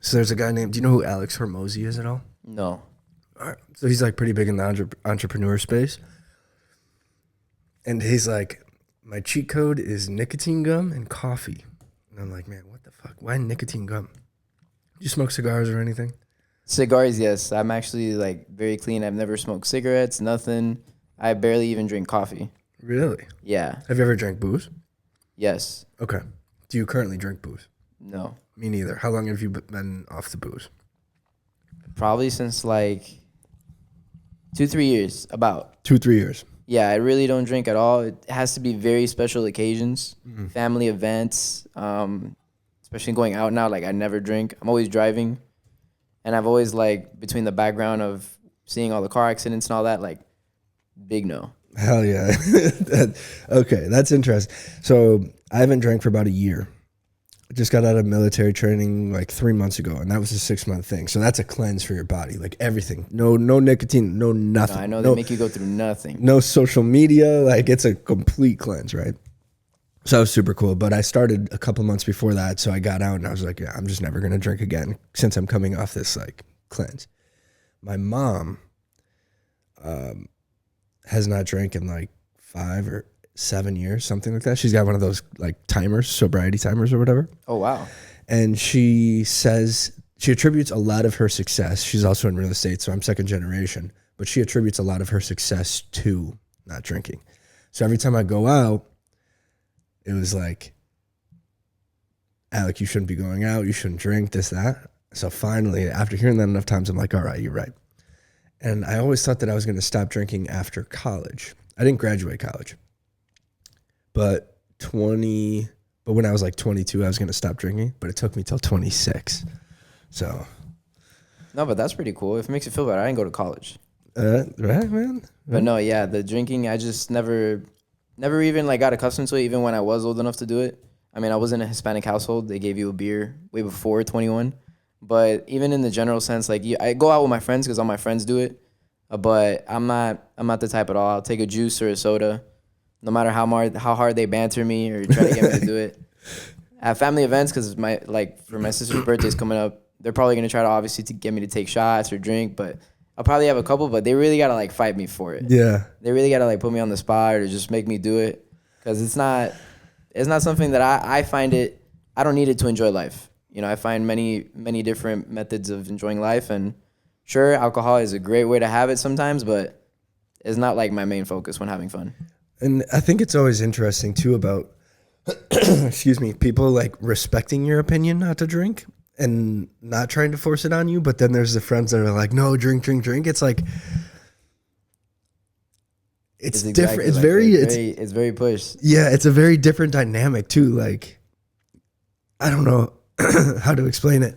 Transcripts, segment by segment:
So there's a guy named, do you know who Alex Hormozy is at all? No. All right. So he's like pretty big in the entrepreneur space. And he's like, my cheat code is nicotine gum and coffee. And I'm like, man, what the fuck? Why nicotine gum? Do you smoke cigars or anything? Cigars, yes. I'm actually like very clean. I've never smoked cigarettes, nothing. I barely even drink coffee. Really? Yeah. Have you ever drank booze? Yes. Okay. Do you currently drink booze? No. Me neither. How long have you been off the booze? Probably since like 2-3 years, about. 2-3 years. Yeah, I really don't drink at all. It has to be very special occasions, family events, especially going out now. Like, I never drink. I'm always driving. And I've always, like, between the background of seeing all the car accidents and all that, like, big no. Hell yeah. Okay, that's interesting. So I haven't drank for about a year. I just got out of military training like 3 months ago, and that was a 6-month thing. So that's a cleanse for your body, like everything. No nicotine, no nothing. No, I know they make you go through nothing. No social media. Like, it's a complete cleanse, right? So that was super cool. But I started a couple months before that, so I got out and I was like, yeah, I'm just never gonna drink again since I'm coming off this like cleanse. My mom has not drank in like 5 or 7 years, something like that. She's got one of those like timers, sobriety timers or whatever. Oh, wow. And she says she attributes a lot of her success. She's also in real estate, so I'm second generation, but she attributes a lot of her success to not drinking. So every time I go out, it was like, Alec, you shouldn't be going out. You shouldn't drink, this, that. So finally, after hearing that enough times, I'm like, all right, you're right. And I always thought that I was going to stop drinking after college. I didn't graduate college. But when I was like 22, I was going to stop drinking, but it took me till 26. So. No, but that's pretty cool. If it makes you feel better, I didn't go to college. Right, man? But no, yeah, the drinking, I just never even like got accustomed to it, even when I was old enough to do it. I mean, I was in a Hispanic household. They gave you a beer way before 21. But even in the general sense, like I go out with my friends because all my friends do it. But I'm not the type at all. I'll take a juice or a soda, no matter how hard they banter me or try to get me to do it. At family events, because for my sister's birthday's coming up, they're probably gonna try to obviously to get me to take shots or drink, but I'll probably have a couple. But they really gotta like fight me for it. Yeah. They really gotta like put me on the spot or just make me do it, because it's not something that I find it. I don't need it to enjoy life. You know, I find many different methods of enjoying life, and sure, alcohol is a great way to have it sometimes, but it's not like my main focus when having fun. And I think it's always interesting too about, excuse me, people like respecting your opinion not to drink and not trying to force it on you. But then there's the friends that are like, no, drink. It's like, it's different. It's it's very pushed. Yeah, it's a very different dynamic too. Like, I don't know how to explain it.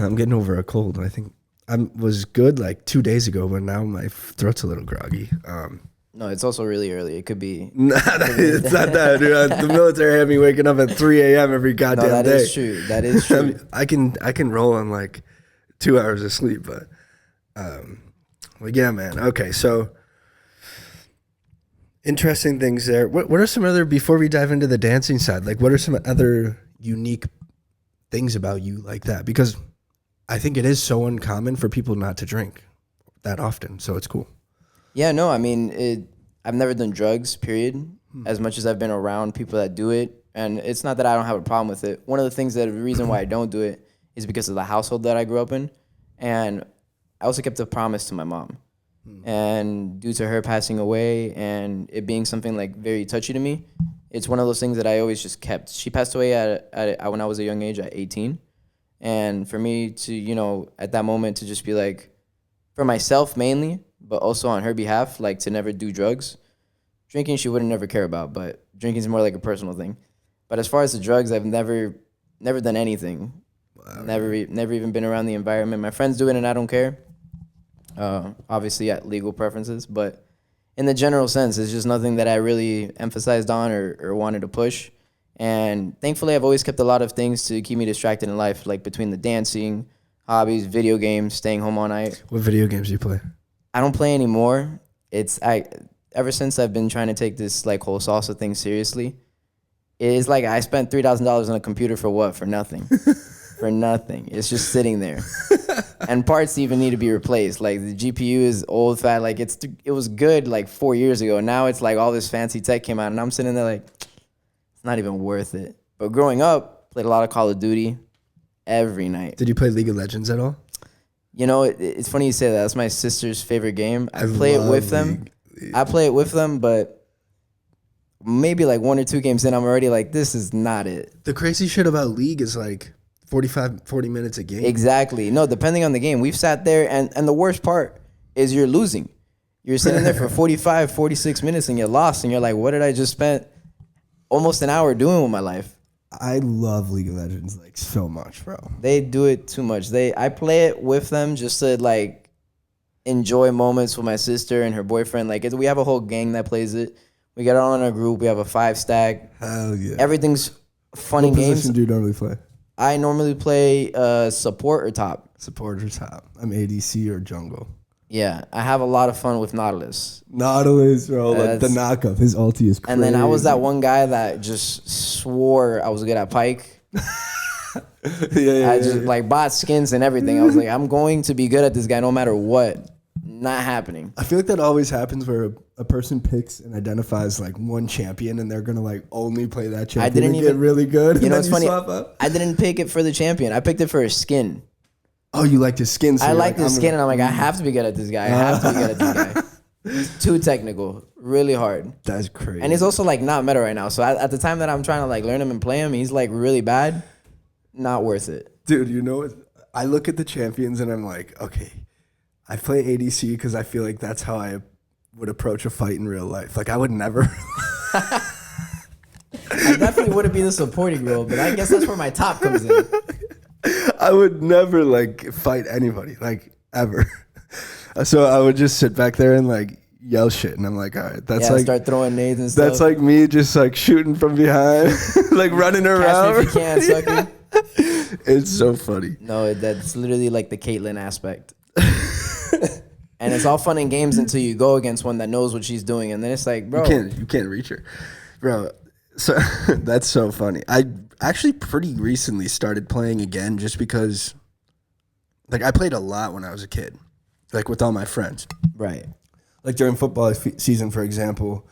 I'm getting over a cold. I think I was good like 2 days ago, but now my throat's a little groggy. No, it's also really early. It could be. Nah, it's not that, dude. The military had me waking up at 3 a.m. every goddamn day. That is true. That is true. I can roll on like 2 hours of sleep, but yeah, man. Okay, so interesting things there. What are some other, before we dive into the dancing side, like what are some other unique things about you like that? Because I think it is so uncommon for people not to drink that often, so it's cool. Yeah, no, I mean, I've never done drugs, period, as much as I've been around people that do it. And it's not that I don't have a problem with it. One of the reason why I don't do it is because of the household that I grew up in. And I also kept a promise to my mom. And due to her passing away and it being something like very touchy to me, it's one of those things that I always just kept. She passed away when I was a young age, at 18. And for me to, at that moment to just be like, for myself mainly, but also on her behalf, like to never do drugs. Drinking, she wouldn't never care about, but drinking is more like a personal thing. But as far as the drugs, I've never done anything. Wow. Never even been around the environment. My friends do it and I don't care. Obviously at legal preferences, but in the general sense, it's just nothing that I really emphasized on or wanted to push. And thankfully, I've always kept a lot of things to keep me distracted in life, like between the dancing, hobbies, video games, staying home all night. What video games do you play? I don't play anymore. Ever since I've been trying to take this like whole salsa thing seriously, it's like I spent $3,000 on a computer for what? For nothing. for nothing. It's just sitting there. And parts even need to be replaced. Like the GPU is old fat. Like it was good like 4 years ago. Now it's like all this fancy tech came out and I'm sitting there like, it's not even worth it. But growing up, played a lot of Call of Duty every night. Did you play League of Legends at all? You know, it's funny you say that. That's my sister's favorite game. I play it with them. I play it with them, but maybe like 1 or 2 games in, I'm already like, this is not it. The crazy shit about League is like 40 minutes a game. Exactly. No, depending on the game. We've sat there, and the worst part is you're losing. You're sitting there for 45, 46 minutes, and you're lost, and you're like, what did I just spend almost an hour doing with my life? I love League of Legends like so much, bro. They do it too much. I play it with them just to like enjoy moments with my sister and her boyfriend. Like we have a whole gang that plays it. We get it on our group. We have a 5-stack. Hell yeah. Everything's fun in games. What position do you normally play? I normally play support or top. Support or top. I'm ADC or jungle. Yeah, I have a lot of fun with Nautilus. Nautilus, bro. Like the knockup. His ulti is crazy. And then I was that one guy that just swore I was good at Pyke. I just like bought skins and everything. I was like, I'm going to be good at this guy no matter what. Not happening. I feel like that always happens where a person picks and identifies like one champion and they're gonna like only play that champion. I didn't even get really good. You know what's funny? I didn't pick it for the champion. I picked it for his skin. Oh, you liked his skin? So I liked his skin, and I'm like, I have to be good at this guy. I have to be good at this guy. He's too technical, really hard. That's crazy. And he's also like not meta right now. So at the time that I'm trying to like learn him and play him, he's like really bad. Not worth it, dude. You know what? I look at the champions and I'm like, okay, I play ADC because I feel like that's how I would approach a fight in real life. Like I would never. I definitely wouldn't be the supporting role, but I guess that's where my top comes in. I would never like fight anybody, like ever. So I would just sit back there and like yell shit, and I'm like, all right, that's like start throwing nades and stuff. That's like me just like shooting from behind, like running around. Catch me if you can, sucker. It's so funny. No, that's literally like the Caitlyn aspect. And it's all fun and games until you go against one that knows what she's doing, and then it's like, bro, you can't reach her, bro. So that's so funny. I actually pretty recently started playing again just because, like, I played a lot when I was a kid, like with all my friends. Right. Like during football season, for example,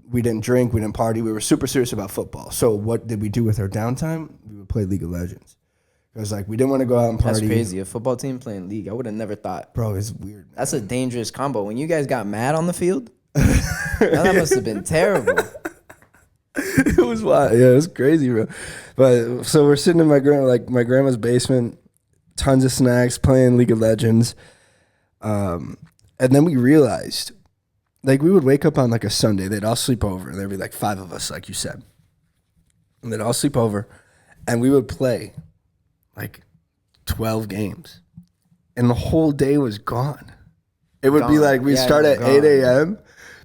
we didn't drink, we didn't party, we were super serious about football. So what did we do with our downtime? We would play League of Legends. It was like we didn't want to go out and party. That's crazy. A football team playing League. I would have never thought. Bro, it's weird. That's a dangerous combo. When you guys got mad on the field, that must have been terrible. It was wild. Yeah, it was crazy, bro. But so we're sitting in my grandma's basement, tons of snacks, playing League of Legends. And then we realized, like, we would wake up on like a Sunday, they'd all sleep over, and there'd be like 5 of us, like you said. And they'd all sleep over, and we would play like 12 games. And the whole day was gone. It would be like we'd start at 8 a.m.,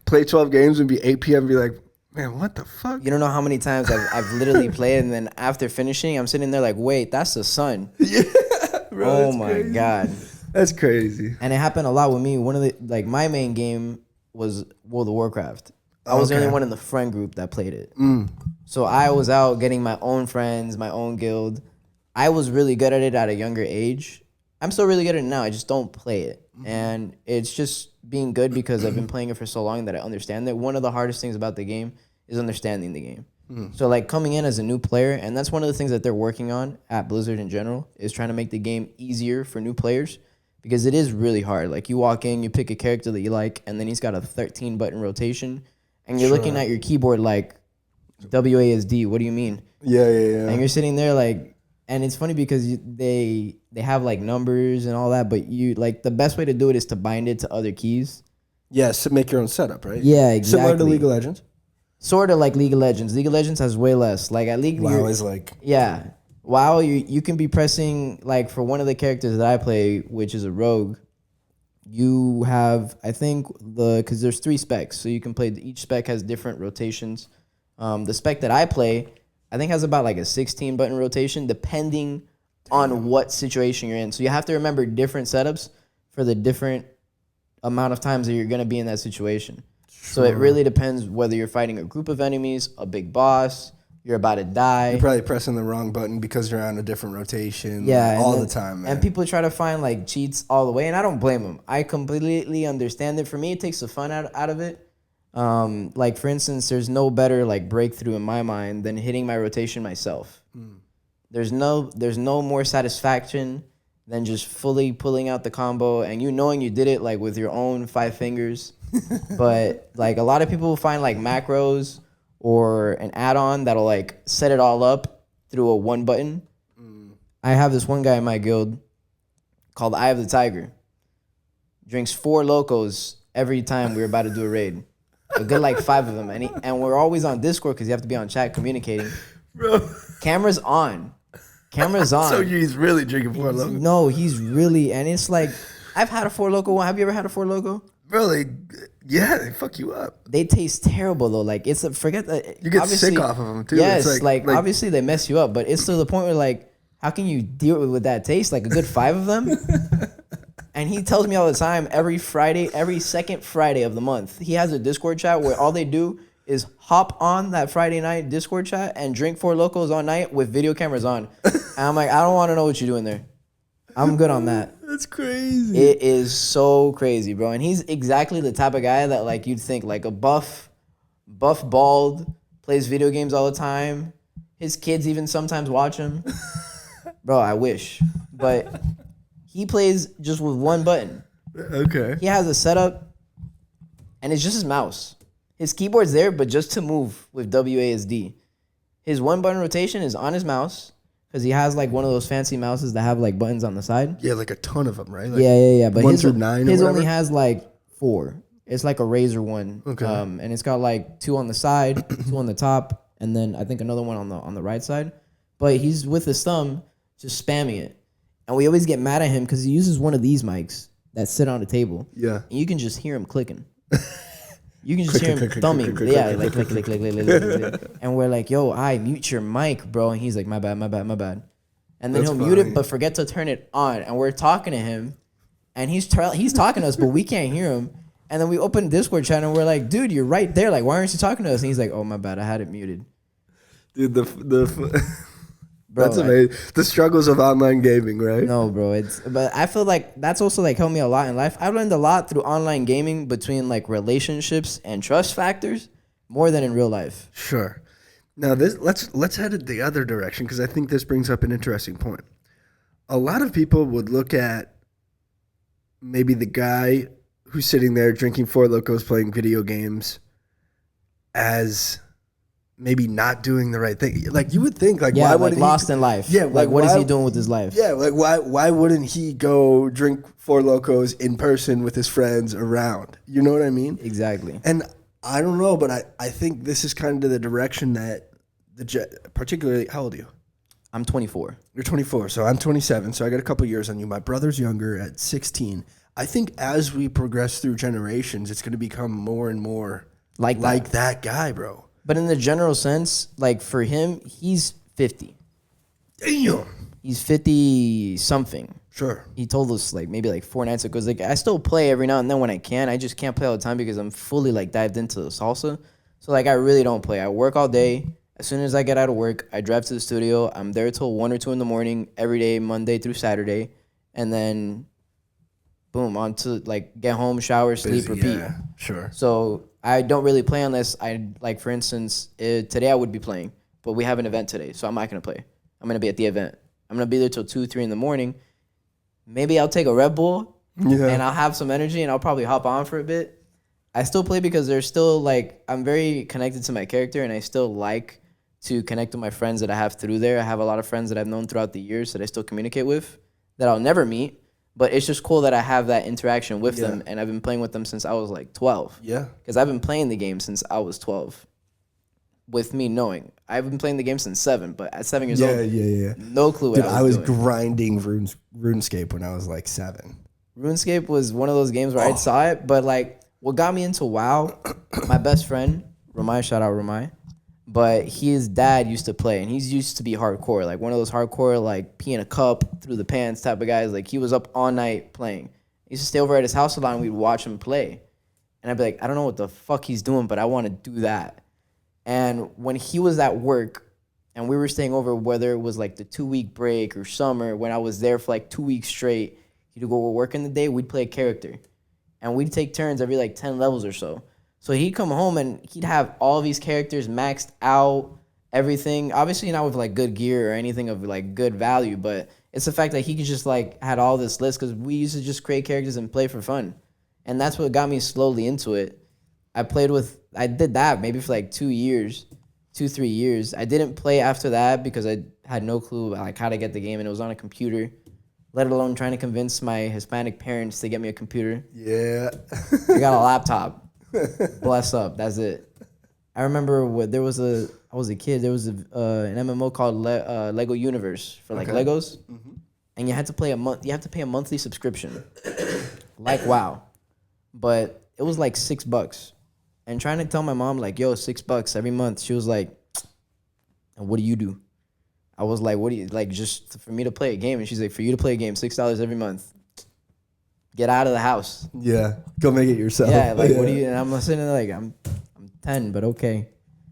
play 12 games, and be 8 p.m., and be like, man, what the fuck? You don't know how many times I've literally played, and then after finishing, I'm sitting there like, wait, that's the sun. Yeah, bro. Oh my God. That's crazy. And it happened a lot with me. One of the, like, my main game was World of Warcraft. I was the only one in the friend group that played it. So I was out getting my own friends, my own guild. I was really good at it at a younger age. I'm still really good at it now. I just don't play it. And it's just being good because I've been playing it for so long that I understand that one of the hardest things about the game is understanding the game. So like coming in as a new player, and that's one of the things that they're working on at Blizzard in general, is trying to make the game easier for new players because it is really hard. Like you walk in, you pick a character that you like, and then he's got a 13 button rotation, and you're looking at your keyboard like WASD. What do you mean? Yeah. And you're sitting there like, and it's funny because they have like numbers and all that, but you like the best way to do it is to bind it to other keys. Yes, to make your own setup, right? Yeah, exactly. Similar to League of Legends. Sort of like League of Legends. League of Legends has way less. Like at League, WoW is like WoW. You can be pressing like for one of the characters that I play, which is a rogue. You have because there's 3 specs, so you can play. Each spec has different rotations. The spec that I play, I think has about like a 16 button rotation depending on what situation you're in. So you have to remember different setups for the different amount of times that you're going to be in that situation. So it really depends whether you're fighting a group of enemies, a big boss, you're about to die. You're probably pressing the wrong button because you're on a different rotation. Yeah, all the time, man. And people try to find like cheats all the way, and I don't blame them. I completely understand it. For me, it takes the fun out of it. Like for instance, there's no better like breakthrough in my mind than hitting my rotation myself. There's no more satisfaction than just fully pulling out the combo and you knowing you did it like with your own 5 fingers. But like a lot of people find like macros or an add-on that'll like set it all up through a one button. I have this one guy in my guild called Eye of the Tiger. Drinks 4 locos every time we're about to do a raid. A good like 5 of them. And we're always on Discord because you have to be on chat communicating. Bro. Camera's on. Camera's on. So he's really drinking 4 Loko? No, he's really, and it's like, I've had a 4 Loko one. Have you ever had a 4 Loko? Bro, they fuck you up. They taste terrible though. Like forget that. You get sick off of them too. Yes, it's like obviously they mess you up, but it's to the point where like, how can you deal with that taste? Like a good 5 of them. And he tells me all the time, every second Friday of the month, he has a Discord chat where all they do is hop on that Friday night Discord chat and drink 4 Locos all night with video cameras on. And I'm like, I don't want to know what you're doing there. I'm good on that. That's crazy. It is so crazy, bro. And he's exactly the type of guy that like you'd think like a buff bald, plays video games all the time. His kids even sometimes watch him. Bro, I wish. But he plays just with one button. Okay. He has a setup and it's just his mouse. His keyboard's there, but just to move with WASD. His one button rotation is on his mouse because he has like one of those fancy mouses that have like buttons on the side. Yeah, like a ton of them, right? Like yeah. But 1 his, through 9 his or only whatever? has like 4. It's like a Razer one. Okay. And it's got like 2 on the side, 2 on the top, and then I think another one on the right side. But he's with his thumb just spamming it. And we always get mad at him because he uses one of these mics that sit on the table. Yeah. And you can just hear him clicking. You can just Click, hear him click, click, thumbing. click, Yeah, click, like click. And we're like, yo, mute your mic, bro. And he's like, my bad. And then That's he'll mute it, funny. but forget to turn it on. And we're talking to him, and he's talking to us, but we can't hear him. And then we open Discord chat, and we're like, dude, you're right there. Like, why aren't you talking to us? And he's like, oh, my bad. I had it muted. Dude, Bro, that's amazing. The struggles of online gaming, right? No, bro. But I feel like that's also like helped me a lot in life. I've learned a lot through online gaming between like relationships and trust factors more than in real life. Sure. Now let's head it the other direction because I think this brings up an interesting point. A lot of people would look at maybe the guy who's sitting there drinking 4 Locos playing video games as maybe not doing the right thing. Like you would think, like Yeah, why like wouldn't lost in life. Yeah, like what is he doing with his life? Yeah, like why wouldn't he go drink 4 Locos in person with his friends around? You know what I mean? Exactly. And I don't know, but I think this is kind of the direction that particularly, how old are you? I'm 24. You're 24, so I'm 27, so I got a couple years on you. My brother's younger at 16. I think as we progress through generations, it's going to become more and more Like that guy, bro. But in the general sense, like for him, he's 50. Damn. He's 50 something. Sure. He told us like maybe like 4 nights ago. Cause like I still play every now and then when I can. I just can't play all the time because I'm fully like dived into the salsa. So like I really don't play. I work all day. As soon as I get out of work, I drive to the studio. I'm there till 1 or 2 in the morning every day, Monday through Saturday, and then boom, on to like get home, shower, sleep, repeat. Yeah, sure. So I don't really play unless like for instance, today I would be playing, but we have an event today, so I'm not gonna play. I'm gonna be at the event. I'm gonna be there till 2, 3 in the morning. Maybe I'll take a Red Bull and I'll have some energy and I'll probably hop on for a bit. I still play because there's still like I'm very connected to my character and I still like to connect with my friends that I have through there. I have a lot of friends that I've known throughout the years that I still communicate with that I'll never meet. But it's just cool that I have that interaction with them, and I've been playing with them since I was like 12. Yeah. Because I've been playing the game since I was 12. With me knowing. I've been playing the game since 7, but at 7 years old, no clue what Dude, I was doing. grinding RuneScape when I was like 7. RuneScape was one of those games where I saw it, but like what got me into WoW, my best friend, Ramai, shout out Ramai, but his dad used to play, and he's used to be hardcore, like one of those hardcore, like peeing a cup through the pants type of guys. Like he was up all night playing. He used to stay over at his house a lot, and we'd watch him play. And I'd be like, I don't know what the fuck he's doing, but I want to do that. And when he was at work, and we were staying over, whether it was like the 2 week break or summer, when I was there for like 2 weeks straight. He'd go work in the day, we'd play a character. And we'd take turns every like 10 levels or so. So he'd come home and he'd have all these characters maxed out, everything. Obviously not with like good gear or anything of like good value, but it's the fact that he could just like had all this list because we used to just create characters and play for fun. And that's what got me slowly into it. I did that maybe for like 2 years, 3 years. I didn't play after that because I had no clue like how to get the game, and it was on a computer, let alone trying to convince my Hispanic parents to get me a computer. Yeah. I got a laptop. Bless up. That's it. I remember I was a kid. There was an MMO called Lego Universe for like Legos, and you had to play a month. You have to pay a monthly subscription, like WoW, but it was like $6. And trying to tell my mom like, yo, $6 every month. She was like, and what do you do? I was like, what do you like? Just for me to play a game? And she's like, for you to play a game, $6 every month. Get out of the house. Yeah, go make it yourself. Yeah, like what do you? And I'm sitting there like I'm 10, but okay.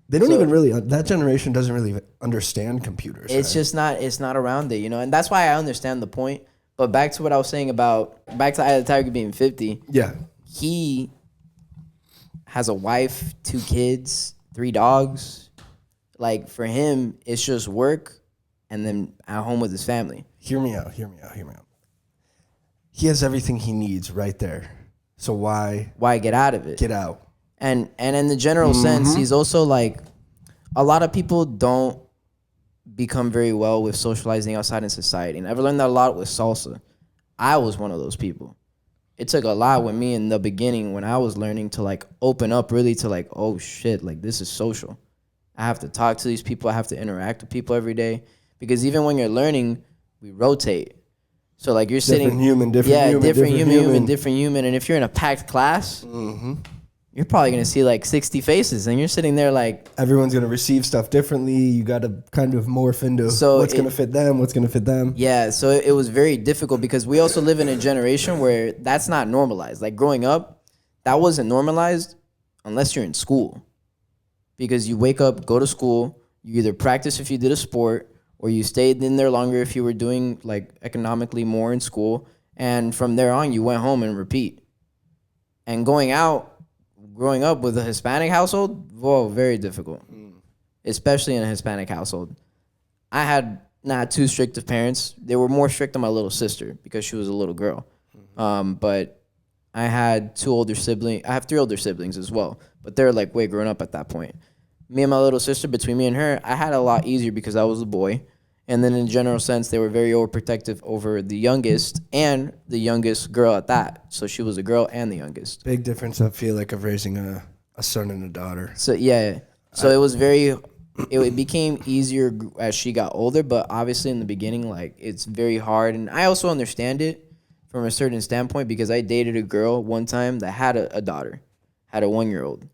They don't even really. That generation doesn't really understand computers. It's just not. It's not around it, and that's why I understand the point. But back to what I was saying back to Eye of the Tiger being 50. Yeah, he has a wife, 2 kids, 3 dogs. Like for him, it's just work, and then at home with his family. Hear me out. He has everything he needs right there. So why get out of it? Get out. And in the general sense, he's also like, a lot of people don't become very well with socializing outside in society. And I've learned that a lot with salsa. I was one of those people. It took a lot with me in the beginning when I was learning to like open up really to like, oh shit, like this is social. I have to talk to these people. I have to interact with people every day. Because even when you're learning, we rotate. So like you're sitting, different human. different human. And if you're in a packed class, you're probably gonna see like 60 faces, and you're sitting there like everyone's gonna receive stuff differently. You got to kind of morph into what's gonna fit them. Yeah, so it was very difficult because we also live in a generation where that's not normalized. Like growing up, that wasn't normalized unless you're in school, because you wake up, go to school, you either practice if you did a sport, or you stayed in there longer if you were doing like economically more in school, and from there on you went home and repeat. And growing up with a Hispanic household, whoa, very difficult, especially in a Hispanic household. I had not too strict of parents. They were more strict on my little sister because she was a little girl. But I had 2 older siblings. I have 3 older siblings as well, but they're like way grown up at that point. Me and my little sister, between me and her, I had it a lot easier because I was a boy. And then in a general sense, they were very overprotective over the youngest and the youngest girl at that. So she was a girl and the youngest. Big difference, I feel like, of raising a son and a daughter. So, yeah. So it became easier as she got older. But obviously in the beginning, like, it's very hard. And I also understand it from a certain standpoint because I dated a girl one time that had a daughter, had a 1-year-old.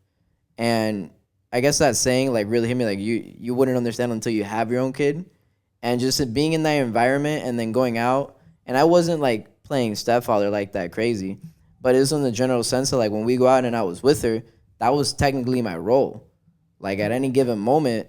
And I guess that saying, like, really hit me. Like, you wouldn't understand until you have your own kid. And just being in that environment and then going out. And I wasn't, like, playing stepfather like that crazy. But it was in the general sense of, like, when we go out and I was with her, that was technically my role. Like, at any given moment,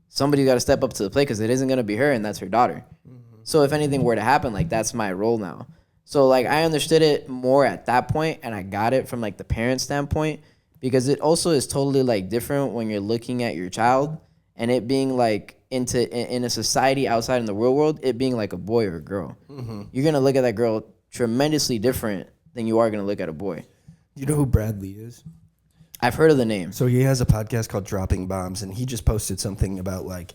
somebody got to step up to the plate because it isn't going to be her and that's her daughter. Mm-hmm. So if anything were to happen, like, that's my role now. So, like, I understood it more at that point, and I got it from, like, the parent standpoint, because it also is totally, like, different when you're looking at your child and it being, like, in a society outside in the real world, it being like a boy or a girl. Mm-hmm. You're going to look at that girl tremendously different than you are going to look at a boy. You know who Bradley is? I've heard of the name. So he has a podcast called Dropping Bombs, and he just posted something about, like,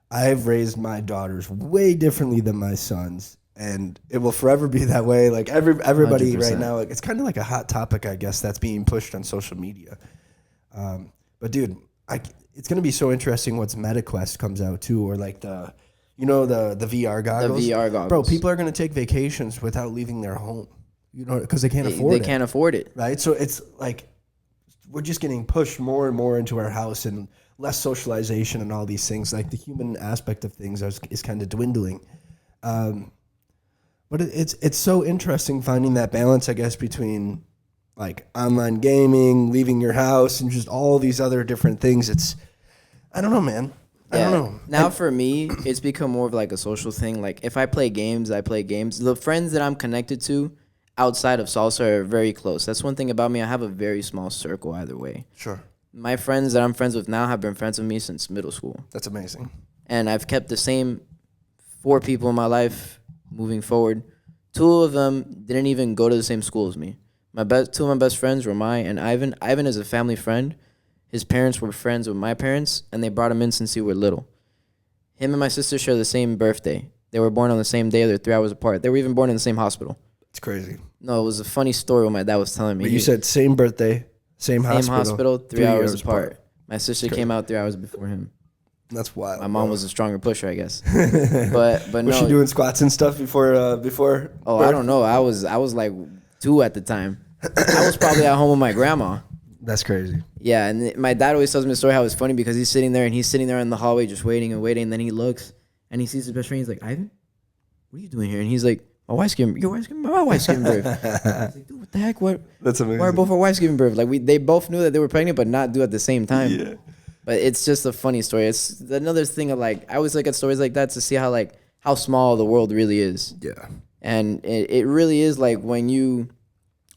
I've raised my daughters way differently than my sons, and it will forever be that way. Like, everybody 100%. Right now, like, it's kind of like a hot topic, I guess, that's being pushed on social media. But, dude, it's going to be so interesting once MetaQuest comes out, too, or, like, the VR goggles. The VR goggles. Bro, people are going to take vacations without leaving their home, because they can't afford it. They can't afford it. Right? So it's, like, we're just getting pushed more and more into our house and less socialization and all these things. Like, the human aspect of things is kind of dwindling. But it's so interesting finding that balance, I guess, between, like, online gaming, leaving your house, and just all these other different things. I don't know, man. I don't know. Now for me, it's become more of like a social thing. Like if I play games, I play games. The friends that I'm connected to outside of salsa are very close. That's one thing about me. I have a very small circle either way. Sure. My friends that I'm friends with now have been friends with me since middle school. That's amazing. And I've kept the same 4 people in my life moving forward. 2 of them didn't even go to the same school as me. 2 of my best friends were Mai and Ivan. Ivan is a family friend. His parents were friends with my parents, and they brought him in since he were little. Him and my sister share the same birthday. They were born on the same day. They're 3 hours apart. They were even born in the same hospital. It's crazy. No, it was a funny story what my dad was telling me. But you said same birthday, same hospital, 3 hours apart. My sister came out 3 hours before him. That's wild. My mom was a stronger pusher, I guess. but was no. she doing squats and stuff before? Oh, birth? I don't know. I was like 2 at the time. I was probably at home with my grandma. That's crazy. Yeah, and my dad always tells me the story how it's funny because he's sitting there in the hallway just waiting and waiting. And then he looks and he sees his best friend. He's like, Ivan, what are you doing here? And he's like, my wife's giving birth. He's like, dude, what the heck? What? That's amazing. Why are both our wives giving birth? Like they both knew that they were pregnant, but not do at the same time. Yeah. But it's just a funny story. It's another thing of like I always look at stories like that to see how small the world really is. Yeah. And it really is like when you.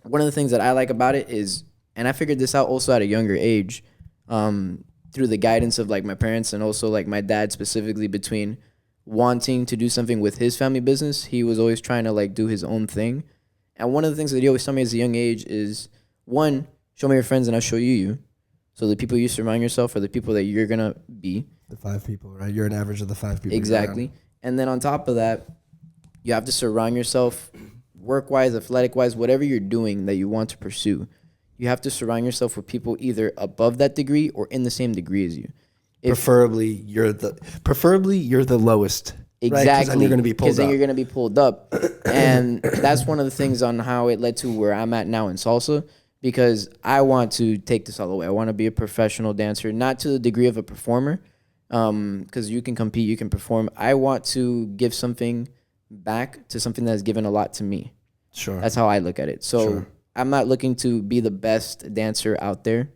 One of the things that I like about it is, and I figured this out also at a younger age, through the guidance of like my parents and also like my dad specifically, between wanting to do something with his family business. He was always trying to like do his own thing. And one of the things that he always told me as a young age is, 1, show me your friends and I'll show you. So the people you surround yourself are the people that you're going to be. The 5 people, right? You're an average of the 5 people. Exactly. And then on top of that, you have to surround yourself work-wise, athletic-wise, whatever you're doing that you want to pursue. You have to surround yourself with people either above that degree or in the same degree as you. Preferably you're the lowest. Exactly. Right? 'Cause then you're going to be pulled up. Because then you're going to be pulled up. And that's one of the things on how it led to where I'm at now in salsa, because I want to take this all the way. I want to be a professional dancer, not to the degree of a performer, because you can compete, you can perform. I want to give something back to something that has given a lot to me. Sure. That's how I look at it. So Sure. I'm not looking to be the best dancer out there.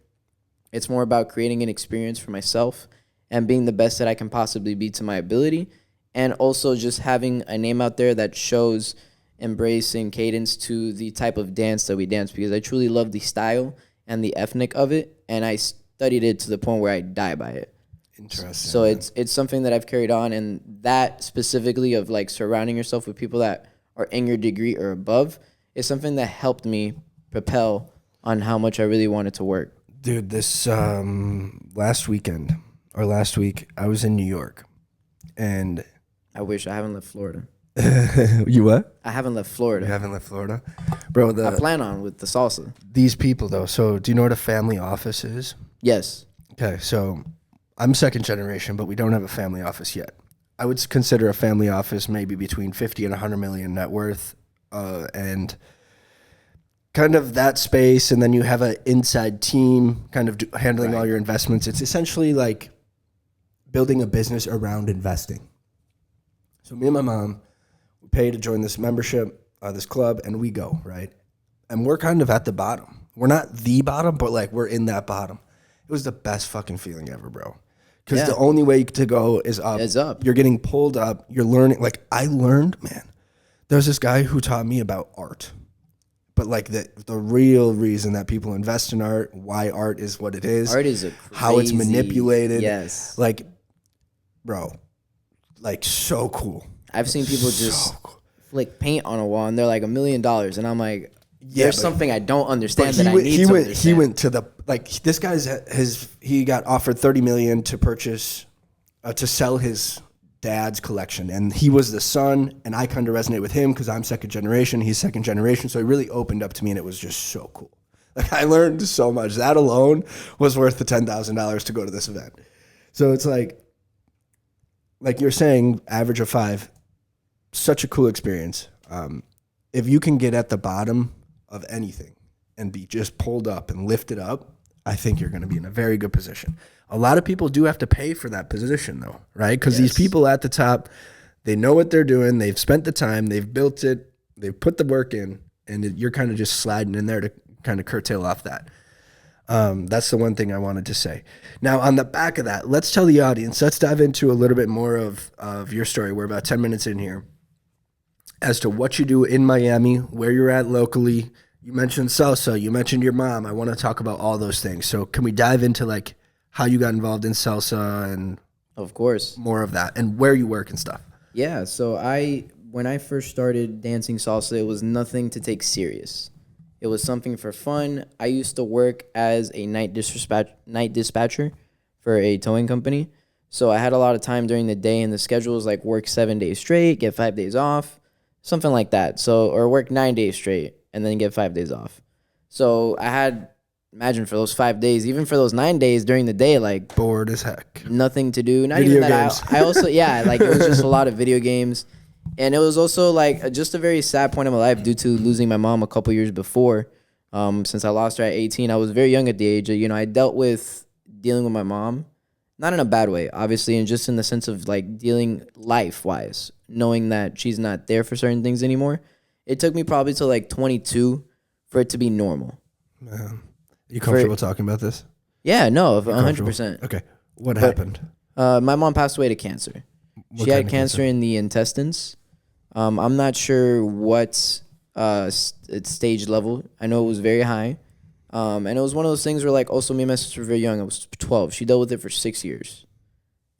It's more about creating an experience for myself and being the best that I can possibly be to my ability, and also just having a name out there that shows embracing cadence to the type of dance that we dance, because I truly love the style and the ethnic of it, and I studied it to the point where I die by it. Interesting. So it's something that I've carried on, and that specifically of like surrounding yourself with people that are in your degree or above is something that helped me propel on how much I really wanted to work. Dude, this last week, I was in New York, and I wish I haven't left Florida. you what? I haven't left Florida. You haven't left Florida, bro. I plan on with the salsa. These people though. So, do you know what a family office is? Yes. Okay, so I'm 2nd generation, but we don't have a family office yet. I would consider a family office maybe between 50 and 100 million net worth, and kind of that space. And then you have an inside team kind of handling all your investments. It's essentially like building a business around investing. So me and my mom, we pay to join this membership, this club, and we go, right? And we're kind of at the bottom. We're not the bottom, but like we're in that bottom. It was the best fucking feeling ever, bro. Because the only way to go is up. Is up. You're getting pulled up. You're learning. Like I learned, man. There's this guy who taught me about art. But like the real reason that people invest in art, why art is what it is. Art is how it's manipulated. Yes. Like, bro, like so cool. I've seen people just flick paint on a wall and they're like $1 million. And I'm like, there's something I don't understand that I need to understand. He went to the, like this guy's, he got offered 30 million to purchase, to sell his dad's collection, and he was the son, and I kind of resonate with him because I'm 2nd generation, he's 2nd generation, so he really opened up to me, and it was just so cool. Like I learned so much. That alone was worth the $10,000 to go to this event. So it's like you're saying, average of 5, such a cool experience. If you can get at the bottom of anything and be just pulled up and lifted up, I think you're going to be in a very good position. A lot of people do have to pay for that position though, right? Because these people at the top, they know what they're doing. They've spent the time, they've built it, they've put the work in, and you're kind of just sliding in there to kind of curtail off that. That's the one thing I wanted to say. Now, on the back of that, let's tell the audience, let's dive into a little bit more of your story. We're about 10 minutes in here as to what you do in Miami, where you're at locally. You mentioned salsa, you mentioned your mom. I want to talk about all those things. So can we dive into like how you got involved in salsa and Of course. more of that and where you work and stuff? Yeah, so when I first started dancing salsa, it was nothing to take serious. It was something for fun. I used to work as a night dispatcher for a towing company. So I had a lot of time during the day, and the schedule was like work 7 days straight, get 5 days off, something like that. So, or work 9 days straight and then get 5 days off. So I had, imagine for those 5 days, even for those 9 days during the day, like Bored as heck. nothing to do. Not Video even that. games. I also, yeah, like it was just a lot of video games. And it was also like just a very sad point in my life due to losing my mom a couple years before. Since I lost her at 18, I was very young at the age. I dealt with dealing with my mom, not in a bad way, obviously, and just in the sense of like dealing life-wise, knowing that she's not there for certain things anymore. It took me probably till like 22 for it to be normal. You comfortable talking about this? Yeah, no, Comfortable? 100%. Okay. What happened? My mom passed away to cancer. She kind had of cancer in the intestines. I'm not sure what its stage level. I know it was very high. And it was one of those things where, like, also me and my sister were very young. I was 12. She dealt with it for 6 years.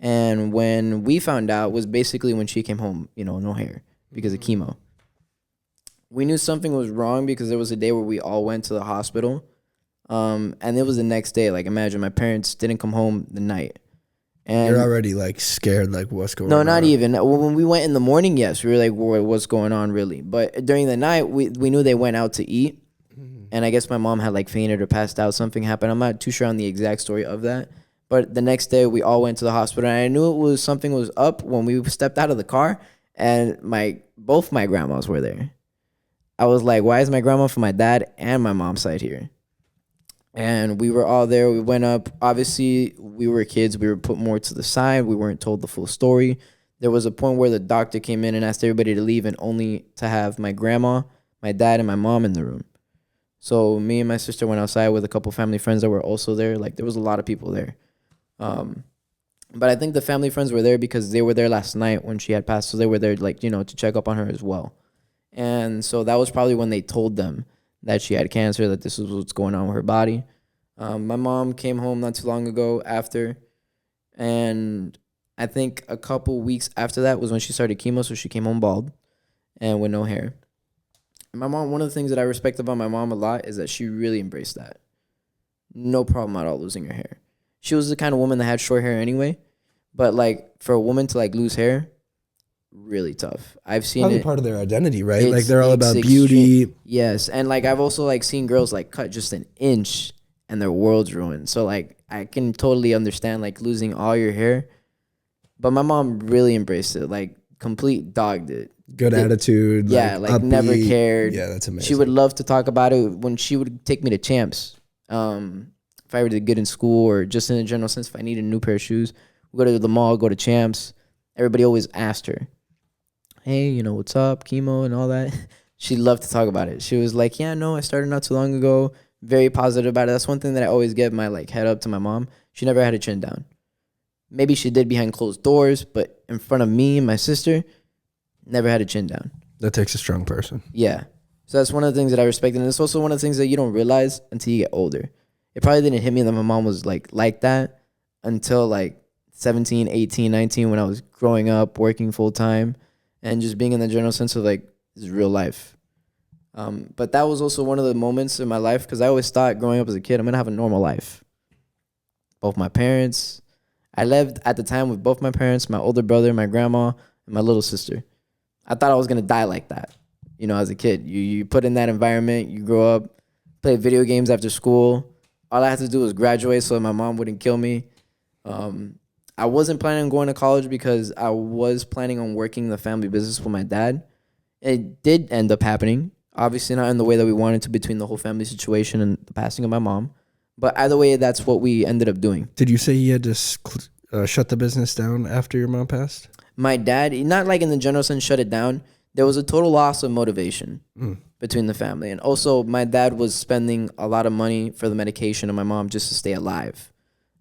And when we found out was basically when she came home, no hair because of chemo. We knew something was wrong because there was a day where we all went to the hospital. And it was the next day. Like, imagine my parents didn't come home the night. And You're already like scared, like what's going no, on? not even. When we went in the morning, yes, we were like, what's going on, really? But during the night, we knew they went out to eat. And I guess my mom had like fainted or passed out. Something happened. I'm not too sure on the exact story of that. But the next day, we all went to the hospital. And I knew something was up when we stepped out of the car. And both my grandmas were there. I was like, why is my grandma from my dad and my mom's side here? And we were all there. We went up. Obviously, we were kids. We were put more to the side. We weren't told the full story. There was a point where the doctor came in and asked everybody to leave and only to have my grandma, my dad, and my mom in the room. So me and my sister went outside with a couple family friends that were also there. Like, there was a lot of people there. But I think the family friends were there because they were there last night when she had passed. So they were there, like, to check up on her as well. And so that was probably when they told them that she had cancer, that this was what's going on with her body. My mom came home not too long ago after, and I think a couple weeks after that was when she started chemo, so she came home bald and with no hair. And my mom, one of the things that I respect about my mom a lot is that she really embraced that. No problem at all losing her hair. She was the kind of woman that had short hair anyway, but like for a woman to like lose hair, really tough. I've seen Probably it. part of their identity, right? Like It's- they're all it's about extreme- beauty. Yes, and like I've also like seen girls like cut just an inch and their world's ruined. So like I can totally understand like losing all your hair, but my mom really embraced it, like complete dogged it. Good attitude. Yeah, like never upbeat. cared. Yeah, that's amazing. She would love to talk about it when she would take me to Champs. If I were to get in school or just in a general sense, if I needed a new pair of shoes, we go to the mall, go to Champs. Everybody always asked her, hey, what's up, chemo and all that. She loved to talk about it. She was like, yeah, no, I started not too long ago. Very positive about it. That's one thing that I always give my like head up to my mom. She never had a chin down. Maybe she did behind closed doors, but in front of me and my sister, never had a chin down. That takes a strong person. Yeah. So that's one of the things that I respect. And it's also one of the things that you don't realize until you get older. It probably didn't hit me that my mom was like that until like 17, 18, 19 when I was growing up, working full time, and just being in the general sense of like, this is real life. But that was also one of the moments in my life because I always thought growing up as a kid, I'm going to have a normal life. Both my parents. I lived at the time with both my parents, my older brother, my grandma, and my little sister. I thought I was going to die like that, as a kid. You put in that environment, you grow up, play video games after school. All I had to do was graduate so my mom wouldn't kill me. I wasn't planning on going to college because I was planning on working the family business with my dad. It did end up happening. Obviously not in the way that we wanted to between the whole family situation and the passing of my mom. But either way, that's what we ended up doing. Did you say you had to shut the business down after your mom passed? My dad, not like in the general sense, shut it down. there was a total loss of motivation between the family. And also, my dad was spending a lot of money for the medication of my mom just to stay alive.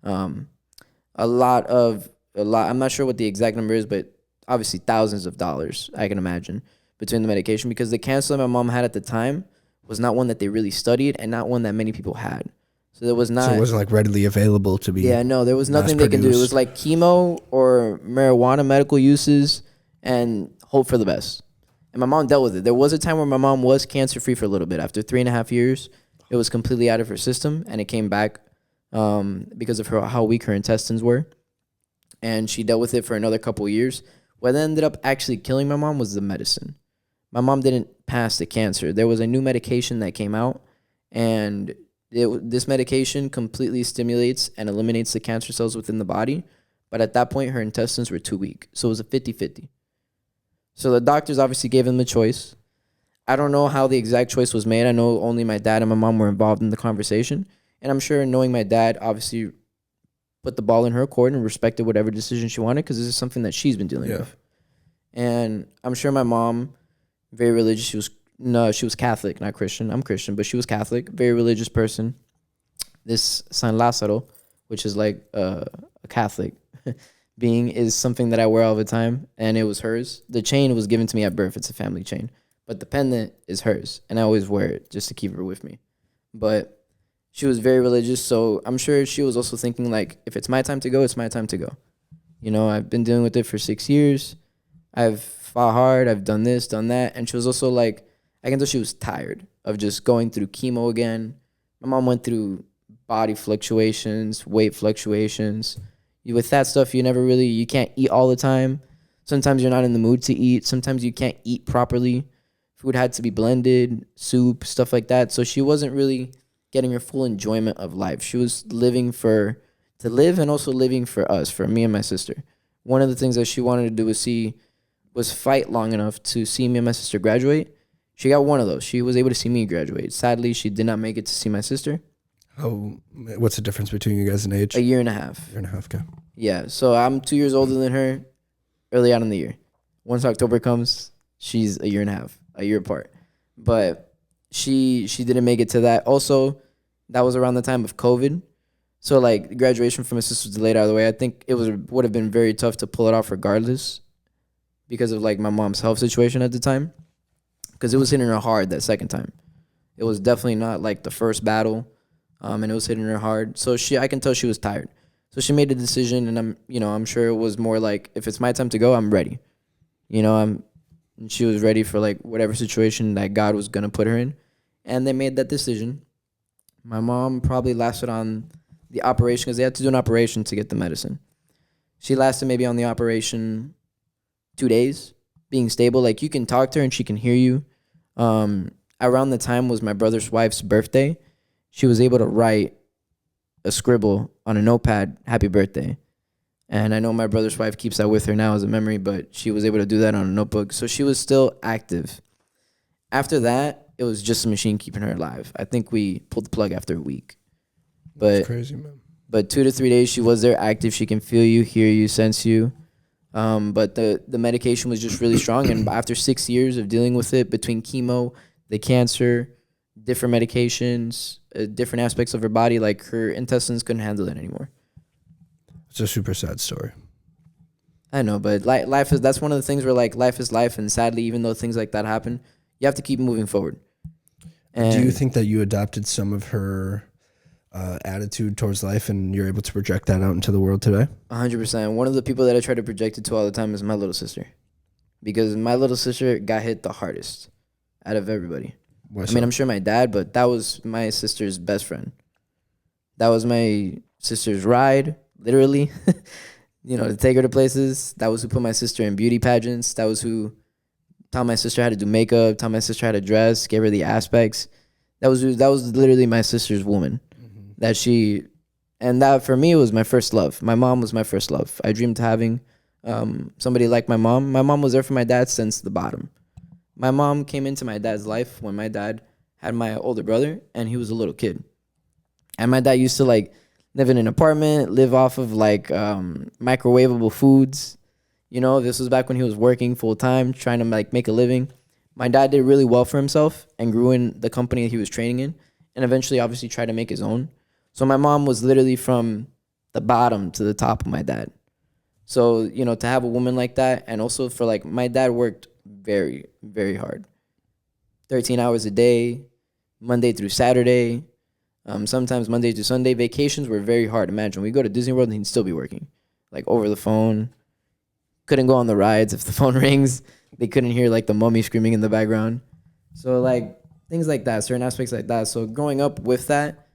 A lot. I'm not sure what the exact number is, but obviously thousands of dollars, I can imagine, between the medication, because the cancer that my mom had at the time was not one that they really studied and not one that many people had. So there was not. So it wasn't like readily available to be. Yeah, no, there was nothing they could do. It was like chemo or marijuana medical uses and hope for the best. And my mom dealt with it. There was a time where my mom was cancer free for a little bit. After 3.5 years, it was completely out of her system, and it came back because of how weak her intestines were. And she dealt with it for another couple of years. What ended up actually killing my mom was the medicine. My mom didn't pass the cancer. There was a new medication that came out, and this medication completely stimulates and eliminates the cancer cells within the body. But at that point, her intestines were too weak. So it was a 50-50. So the doctors obviously gave them the choice. I don't know how the exact choice was made. I know only my dad and my mom were involved in the conversation. And I'm sure knowing my dad obviously put the ball in her court and respected whatever decision she wanted, because this is something that she's been dealing with. And I'm sure my mom, very religious, she was Catholic, not Christian. I'm Christian, but she was Catholic, very religious person. This San Lázaro, which is like a Catholic being, is something that I wear all the time, and it was hers. The chain was given to me at birth. It's a family chain. But the pendant is hers, and I always wear it just to keep her with me. But she was very religious, so I'm sure she was also thinking, like, if it's my time to go, it's my time to go. You know, I've been dealing with it for 6 years. I've fought hard. I've done this, done that. And she was also like, I can tell she was tired of just going through chemo again. My mom went through body fluctuations, weight fluctuations. With that stuff, you can't eat all the time. Sometimes you're not in the mood to eat. Sometimes you can't eat properly. Food had to be blended, soup, stuff like that. So she wasn't really getting her full enjoyment of life. She was living to live and also living for us, for me and my sister. One of the things that she wanted to do was fight long enough to see me and my sister graduate. She got one of those. She was able to see me graduate. Sadly, she did not make it to see my sister. Oh, what's the difference between you guys in age? 1.5 years. Year and a half, okay. Yeah, so I'm 2 years older than her early on in the year. Once October comes, she's 1.5 years, a year apart. But she didn't make it to that. Also, that was around the time of COVID. So, like, graduation from my sister was delayed out of the way. I think it would have been very tough to pull it off regardless because of, like, my mom's health situation at the time. Because it was hitting her hard that second time. It was definitely not, like, the first battle, and it was hitting her hard. So I can tell she was tired. So she made a decision, and I'm sure it was more like, if it's my time to go, I'm ready. And she was ready for, like, whatever situation that God was going to put her in. And they made that decision. My mom probably lasted on the operation, because they had to do an operation to get the medicine. She lasted maybe on the operation 2 days, being stable. Like, you can talk to her and she can hear you. Around the time was my brother's wife's birthday. She was able to write a scribble on a notepad, "Happy birthday." And I know my brother's wife keeps that with her now as a memory, but she was able to do that on a notebook. So she was still active. After that, it was just a machine keeping her alive. I think we pulled the plug after a week. But That's crazy, man. But 2 to 3 days, she was there active. She can feel you, hear you, sense you. But the medication was just really strong. And after 6 years of dealing with it, between chemo, the cancer, different medications, different aspects of her body, like, her intestines couldn't handle it anymore. It's a super sad story. I know, but life is, that's one of the things where, like, life is life. And sadly, even though things like that happen, you have to keep moving forward. And do you think that you adopted some of her attitude towards life and you're able to project that out into the world today? 100%. One of the people that I try to project it to all the time is my little sister. Because my little sister got hit the hardest out of everybody. I mean, I'm sure my dad, but that was my sister's best friend. That was my sister's ride, literally. To take her to places. That was who put my sister in beauty pageants. That was who taught my sister how to do makeup, taught my sister how to dress, gave her the aspects. That was literally my sister's woman. Mm-hmm. That for me was my first love. My mom was my first love. I dreamed having somebody like my mom. My mom was there for my dad since the bottom. My mom came into my dad's life when my dad had my older brother and he was a little kid. And my dad used to, like, live in an apartment, live off of, like, microwavable foods. You know, this was back when he was working full time, trying to like make a living. My dad did really well for himself and grew in the company that he was training in, and eventually, obviously, tried to make his own. So my mom was literally from the bottom to the top of my dad. So, you know, to have a woman like that, and also for like my dad worked very, very hard, 13 hours a day, Monday through Saturday, sometimes Monday to Sunday. Vacations were very hard. Imagine we go to Disney World and he'd still be working, like over the phone. Couldn't go on the rides if the phone rings. They couldn't hear like the mummy screaming in the background. So like things like that, certain aspects like that. So growing up with that,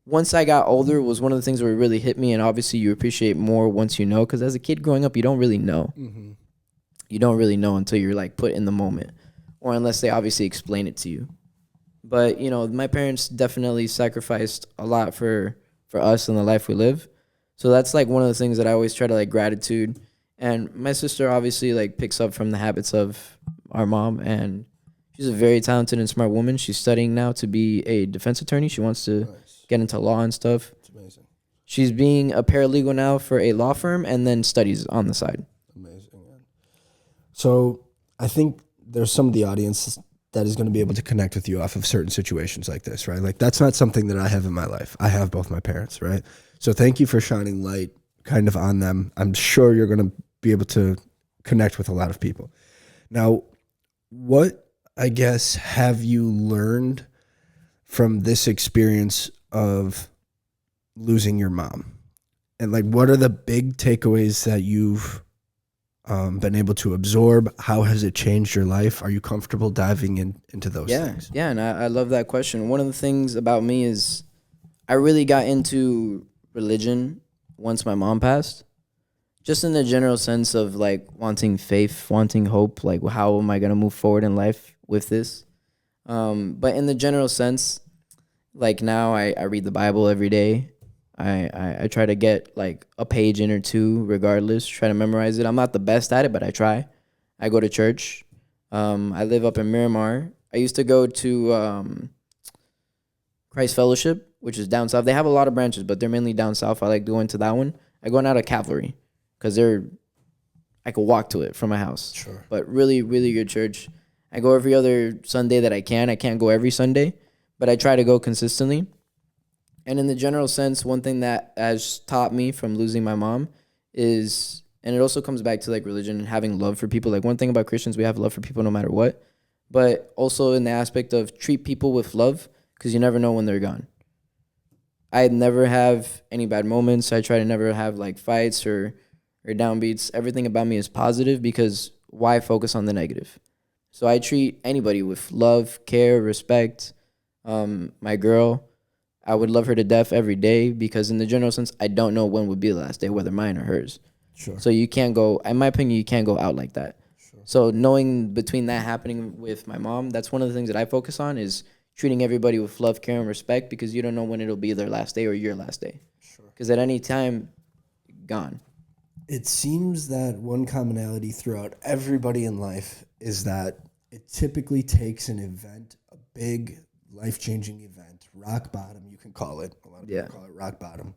once I got older, was one of the things where it really hit me. And obviously, you appreciate more once you know, because as a kid growing up, you don't really know. Mm-hmm. You don't really know until you're like put in the moment, or unless they obviously explain it to you. But you know, my parents definitely sacrificed a lot for us and the life we live. So that's like one of the things that I always try to like gratitude. And my sister obviously like picks up from the habits of our mom, and she's a very talented and smart woman. She's studying now to be a defense attorney. She wants to get into law and stuff. It's amazing. She's being a paralegal now for a law firm, and then studies on the side. Amazing, man. So I think there's some of the audience that is going to be able to connect with you off of certain situations like this, right? Like that's not something that I have in my life. I have both my parents, right? So thank you for shining light kind of on them. I'm sure you're going to be able to connect with a lot of people. Now, what, I guess, have you learned from this experience of losing your mom? And like, what are the big takeaways that you've been able to absorb? How has it changed your life? Are you comfortable diving into those things? Yeah, and I love that question. One of the things about me is I really got into religion once my mom passed. Just in the general sense of like wanting faith, wanting hope, like how am I gonna move forward in life with this? But in the general sense, like now I read the Bible every day. I try to get like a page in or two regardless, try to memorize it. I'm not the best at it, but I try. I go to church. I live up in Miramar. I used to go to Christ Fellowship, which is down south. They have a lot of branches, but they're mainly down south. I like going to that one. I go out of Cavalry because I could walk to it from my house. Sure. But really, really good church. I go every other Sunday that I can. I can't go every Sunday, but I try to go consistently. And in the general sense, one thing that has taught me from losing my mom is, and it also comes back to like religion and having love for people. Like one thing about Christians, we have love for people no matter what, but also in the aspect of treat people with love because you never know when they're gone. I never have any bad moments. I try to never have like fights or downbeats. Everything about me is positive because why focus on the negative? So I treat anybody with love, care, respect. My girl, I would love her to death every day because in the general sense, I don't know when would be the last day, whether mine or hers. Sure. So you can't go, in my opinion, you can't go out like that. Sure. So knowing between that happening with my mom, that's one of the things that I focus on is treating everybody with love, care, and respect because you don't know when it'll be their last day or your last day. Sure. Because at any time, gone. It seems that one commonality throughout everybody in life is that it typically takes an event, a big life-changing event, rock bottom, you can call it. A lot of people call it rock bottom,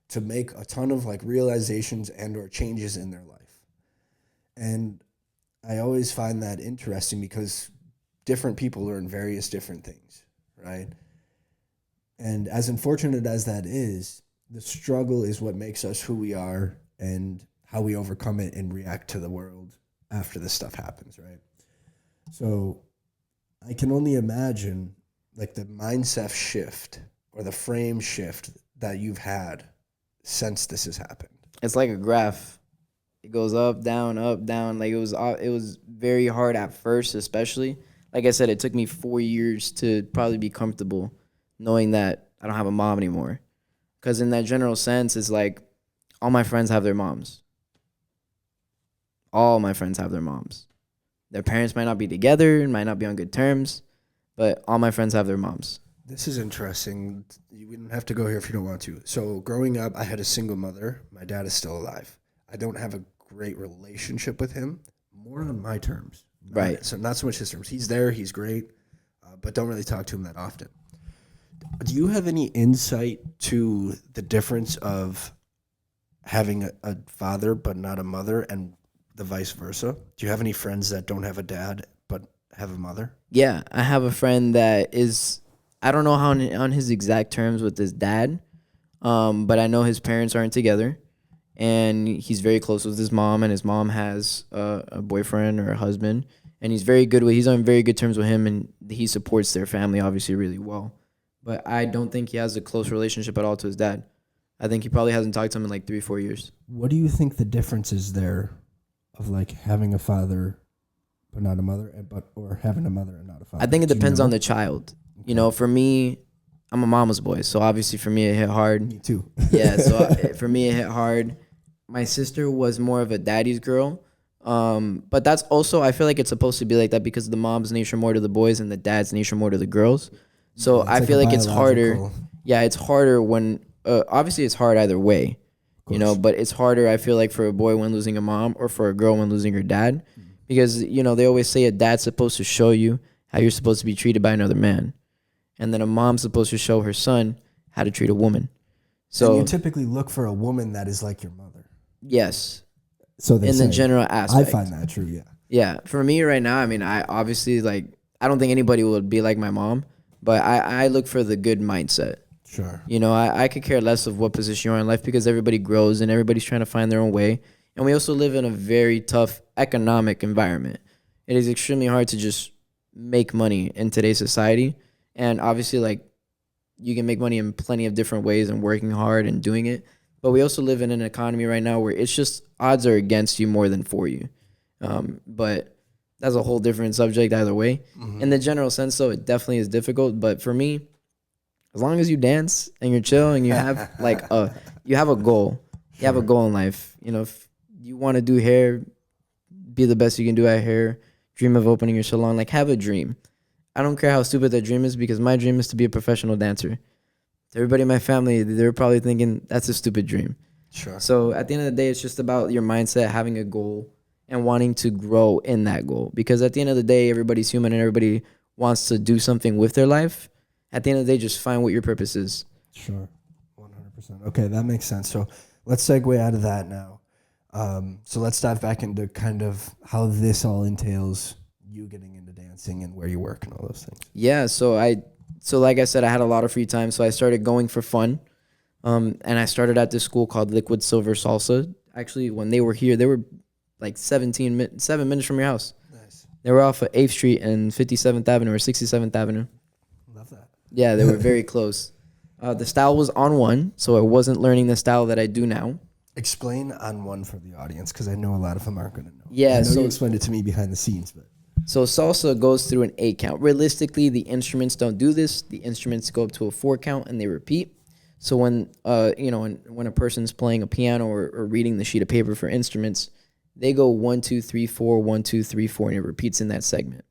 to make a ton of like realizations and or changes in their life. And I always find that interesting because different people learn various different things, right? And as unfortunate as that is, the struggle is what makes us who we are and how we overcome it and react to the world after this stuff happens, right? So I can only imagine like the mindset shift or the frame shift that you've had since this has happened. It's like a graph. It goes up, down, up, down. Like it was very hard at first, especially. Like I said, it took me 4 years to probably be comfortable knowing that I don't have a mom anymore. Because in that general sense, it's like all my friends have their moms. All my friends have their moms. Their parents might not be together, might not be on good terms, but all my friends have their moms. This is interesting. You wouldn't have to go here if you don't want to. So growing up, I had a single mother. My dad is still alive. I don't have a great relationship with him, more on my terms. Right. So not so much his terms. He's there. He's great, but don't really talk to him that often. Do you have any insight to the difference of having a father but not a mother and the vice versa? Do you have any friends that don't have a dad but have a mother? Yeah, I have a friend that is, I don't know how on his exact terms with his dad, but I know his parents aren't together, and he's very close with his mom, and his mom has a boyfriend or a husband, and he's on very good terms with him, and he supports their family obviously really well. But I don't think he has a close relationship at all to his dad. I think he probably hasn't talked to him in like 3 or 4 years. What do you think the difference is there of like having a father but not a mother, or having a mother and not a father? I think it Do you depends know? on the child. You know, for me, I'm a mama's boy, so obviously for me it hit hard. Me too. Yeah, so for me it hit hard. My sister was more of a daddy's girl, but that's also, I feel like it's supposed to be like that because the mom's nature more to the boys and the dad's nature more to the girls. So It's I like feel a like it's harder. biological- Yeah, it's harder when obviously it's hard either way, you know, but it's harder I feel like for a boy when losing a mom or for a girl when losing her dad, because you know they always say a dad's supposed to show you how you're supposed to be treated by another man, and then a mom's supposed to show her son how to treat a woman. And So you typically look for a woman that is like your mother. yes, So they in the say. general I aspect. find that true. Yeah. Yeah, for me right now, I mean, I obviously like, I don't think anybody would be like my mom, but I look for the good mindset. Sure. You know, I could care less of what position you're in life because everybody grows and everybody's trying to find their own way. And we also live in a very tough economic environment. It is extremely hard to just make money in today's society. And obviously, like, you can make money in plenty of different ways and working hard and doing it. But we also live in an economy right now where it's just odds are against you more than for you. But that's a whole different subject either way. In the general sense, though, it definitely is difficult. But for me, as long as you dance and you're chill and you have you have a goal, you have a goal in life. You know, if you want to do hair, be the best you can do at hair. Dream of opening your salon. Like, have a dream. I don't care how stupid that dream is because my dream is to be a professional dancer. Everybody in my family, they're probably thinking that's a stupid dream. Sure. So at the end of the day, it's just about your mindset, having a goal, and wanting to grow in that goal. Because at the end of the day, everybody's human and everybody wants to do something with their life. At the end of the day, just find what your purpose is. Sure. 100%. Okay, that makes sense. So let's segue out of that now. So let's dive back into kind of how this all entails you getting into dancing and where you work and all those things. Yeah, so like I said, I had a lot of free time, so I started going for fun. And I started at this school called Liquid Silver Salsa. Actually, when they were here, they were like 7 minutes from your house. Nice. They were off of 8th Street and 57th Avenue or 67th Avenue. Love that. Yeah, they were very close. The style was on one, so I wasn't learning the style that I do now. Explain on one for the audience because I know a lot of them aren't going to know. Yeah, I know so- you explained it to me behind the scenes, but So salsa goes through an 8 count. Realistically, the instruments don't do this. The instruments go up to a 4 count and they repeat. So when when a person's playing a piano or reading the sheet of paper for instruments, they go 1 2 3 4 1 2 3 4 and it repeats in that segment.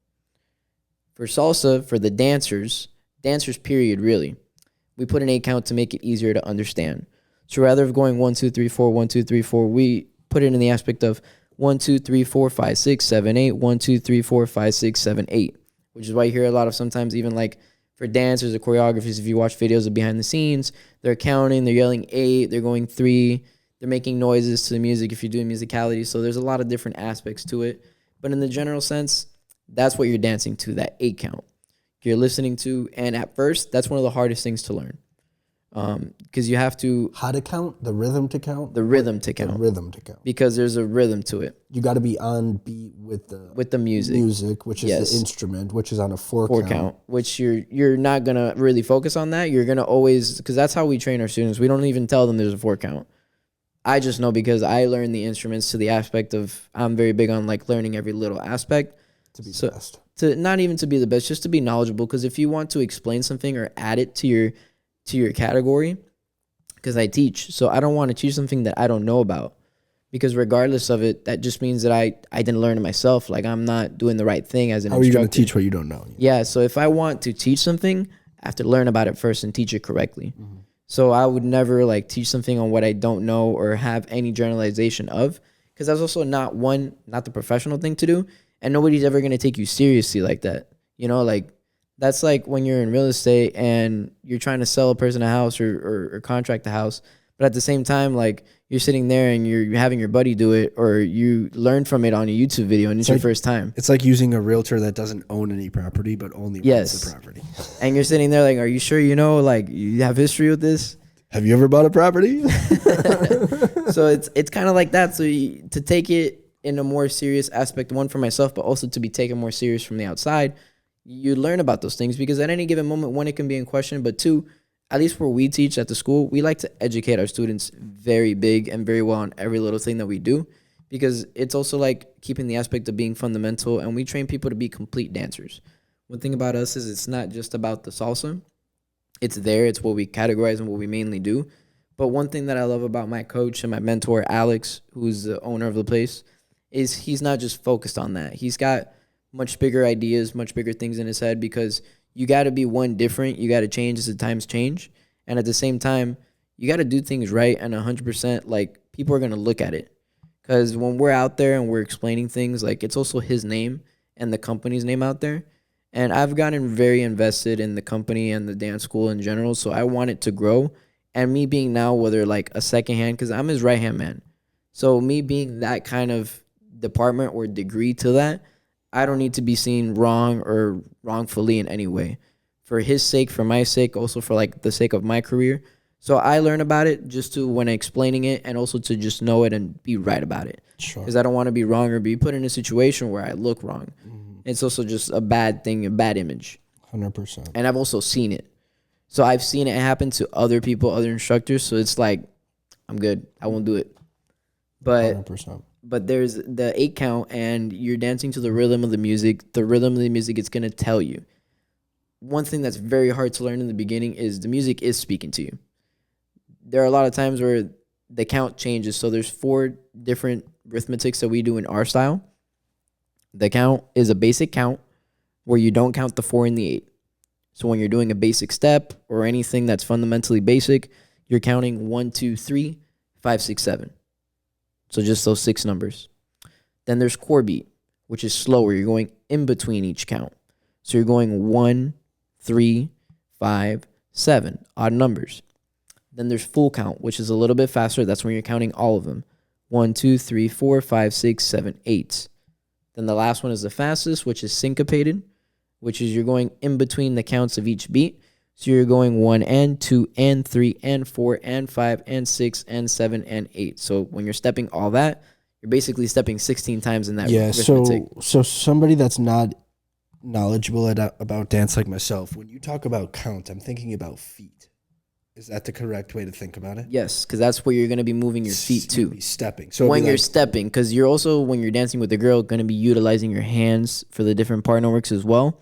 For salsa, for the dancers period really, we put an 8 count to make it easier to understand. So rather of going 1 2 3 4 1 2 3 4, we put it in the aspect of 1 2 3 4 5 6 7 8 1 2 3 4 5 6 7 8, which is why you hear a lot of sometimes even like for dancers or choreographers, if you watch videos of behind the scenes, they're counting, they're yelling 8, they're going 3, they're making noises to the music if you're doing musicality. So there's a lot of different aspects to it. But in the general sense, that's what you're dancing to, that 8 count. You're listening to, and at first, that's one of the hardest things to learn. Because you have to, how to count, the rhythm to count, the rhythm to the count, rhythm to count. because there's a rhythm to it You got to be on beat with the music. which is Yes. the instrument, which is on a 4 4 count. count, which you're not gonna really focus on that. You're gonna always, because that's how we train our students. We don't even tell them there's a 4 count. I just know because I learned the instruments to the aspect of, I'm very big on like learning every little aspect To be So- the best. to not even to be the best, just to be knowledgeable. Because if you want to explain something or add it to your category, because I teach, so I don't want to teach something that I don't know about. Because regardless of it, that just means that I didn't learn it myself. Like I'm not doing the right thing as an How are you going instructor. to teach what you don't know? Yeah, so if I want to teach something, I have to learn about it first and teach it correctly. So I would never like teach something on what I don't know or have any generalization of, because that's also not the professional thing to do, and nobody's ever going to take you seriously like that. You know, like that's like when you're in real estate and you're trying to sell a person a house or contract a house, But at the same time, like you're sitting there and you're having your buddy do it, or you learn from it on a YouTube video, and it's your first time. It's like using a realtor that doesn't own any property but only rents the property. And you're sitting there like, are you sure you know? Like you have history with this? Have you ever bought a property? So it's kind of like that. So to take it in a more serious aspect, one for myself, but also to be taken more serious from the outside, you learn about those things because at any given moment, one, it can be in question, but two, at least where we teach at the school, we like to educate our students very big and very well on every little thing that we do, because it's also like keeping the aspect of being fundamental, and we train people to be complete dancers. One thing about us is it's not just about the salsa. It's there. It's what we categorize and what we mainly do. But one thing that I love about my coach and my mentor, Alex, who's the owner of the place, is he's not just focused on that. He's got much bigger ideas, much bigger things in his head, because you got to be one different. You got to change as the times change. And at the same time, you got to do things right and 100%. Like, people are going to look at it. Because when we're out there and we're explaining things, like, it's also his name and the company's name out there. And I've gotten very invested in the company and the dance school in general. So I want it to grow. And me being now, whether like a second hand, because I'm his right-hand man. So me being that kind of department or degree to that, I don't need to be seen wrong or wrongfully in any way. For his sake, for my sake, also for like the sake of my career. So I learn about it just to when explaining it, and also to just know it and be right about it. Sure. Because I don't want to be wrong or be put in a situation where I look wrong. It's also just a bad thing, a bad image. 100%. And I've also seen it. So I've seen it happen to other people, other instructors. So it's like, I'm good. I won't do it. But 100%. But there's the 8 count, and you're dancing to the rhythm of the music. The rhythm of the music, it's going to tell you. One thing that's very hard to learn in the beginning is the music is speaking to you. There are a lot of times where the count changes. So there's 4 different arithmetics that we do in our style. The count is a basic count where you don't count the 4 and the 8. So when you're doing a basic step or anything that's fundamentally basic, you're counting 1, 2, 3, 5, 6, 7. So just those 6 numbers. Then there's core beat, which is slower. You're going in between each count. So you're going 1, 3, 5, 7, odd numbers. Then there's full count, which is a little bit faster. That's when you're counting all of them. 1, 2, 3, 4, 5, 6, 7, 8. Then the last one is the fastest, which is syncopated, which is you're going in between the counts of each beat. So you're going 1 and 2 and 3 and 4 and 5 and 6 and 7 and 8. So when you're stepping all that, you're basically stepping 16 times in that arithmetic. So somebody that's not knowledgeable about dance like myself, when you talk about count, I'm thinking about feet. Is that the correct way to think about it? Yes, because that's where you're going to be moving your feet too. Be stepping. So when you're stepping, because you're also, when you're dancing with a girl, going to be utilizing your hands for the different partner works as well.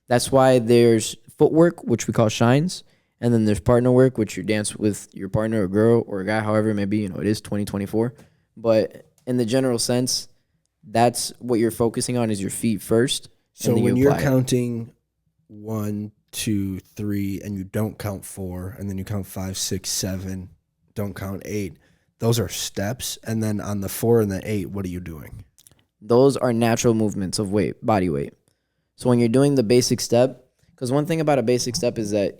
That's why there's footwork, which we call shines, and then there's partner work, which you dance with your partner, a girl or a guy, however it may be. You know, it is 2024. But in the general sense, that's what you're focusing on is your feet first. So when you're counting 1, 2, 3, and you don't count 4, and then you count 5, 6, 7, don't count 8, those are steps. And then on the 4 and the 8, what are you doing? Those are natural movements of weight, body weight. So when you're doing the basic step, because one thing about a basic step is that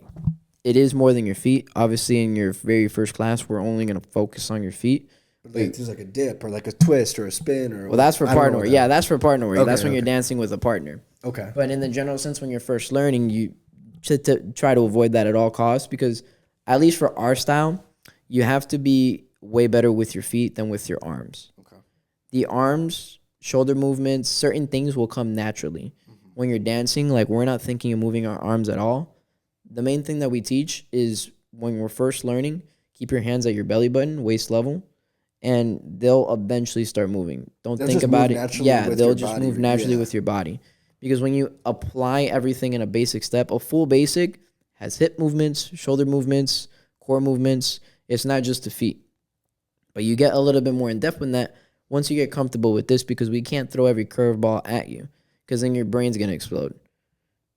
it is more than your feet. Obviously, in your very first class, we're only going to focus on your feet. There's like a dip or like a twist or a spin or. Well, that's for partner work. Yeah, that's for partner work. That's when you're dancing with a partner. Okay. But in the general sense, when you're first learning, you to try to avoid that at all costs, because at least for our style, you have to be way better with your feet than with your arms. Okay. The arms, shoulder movements, certain things will come naturally. When you're dancing, like we're not thinking of moving our arms at all. The main thing that we teach is when we're first learning, keep your hands at your belly button, waist level, and they'll eventually start moving. Don't think about it. Yeah, they'll just move naturally with your body. Because when you apply everything in a basic step, a full basic has hip movements, shoulder movements, core movements. It's not just the feet. But you get a little bit more in depth in that once you get comfortable with this, because we can't throw every curveball at you, because then your brain's going to explode.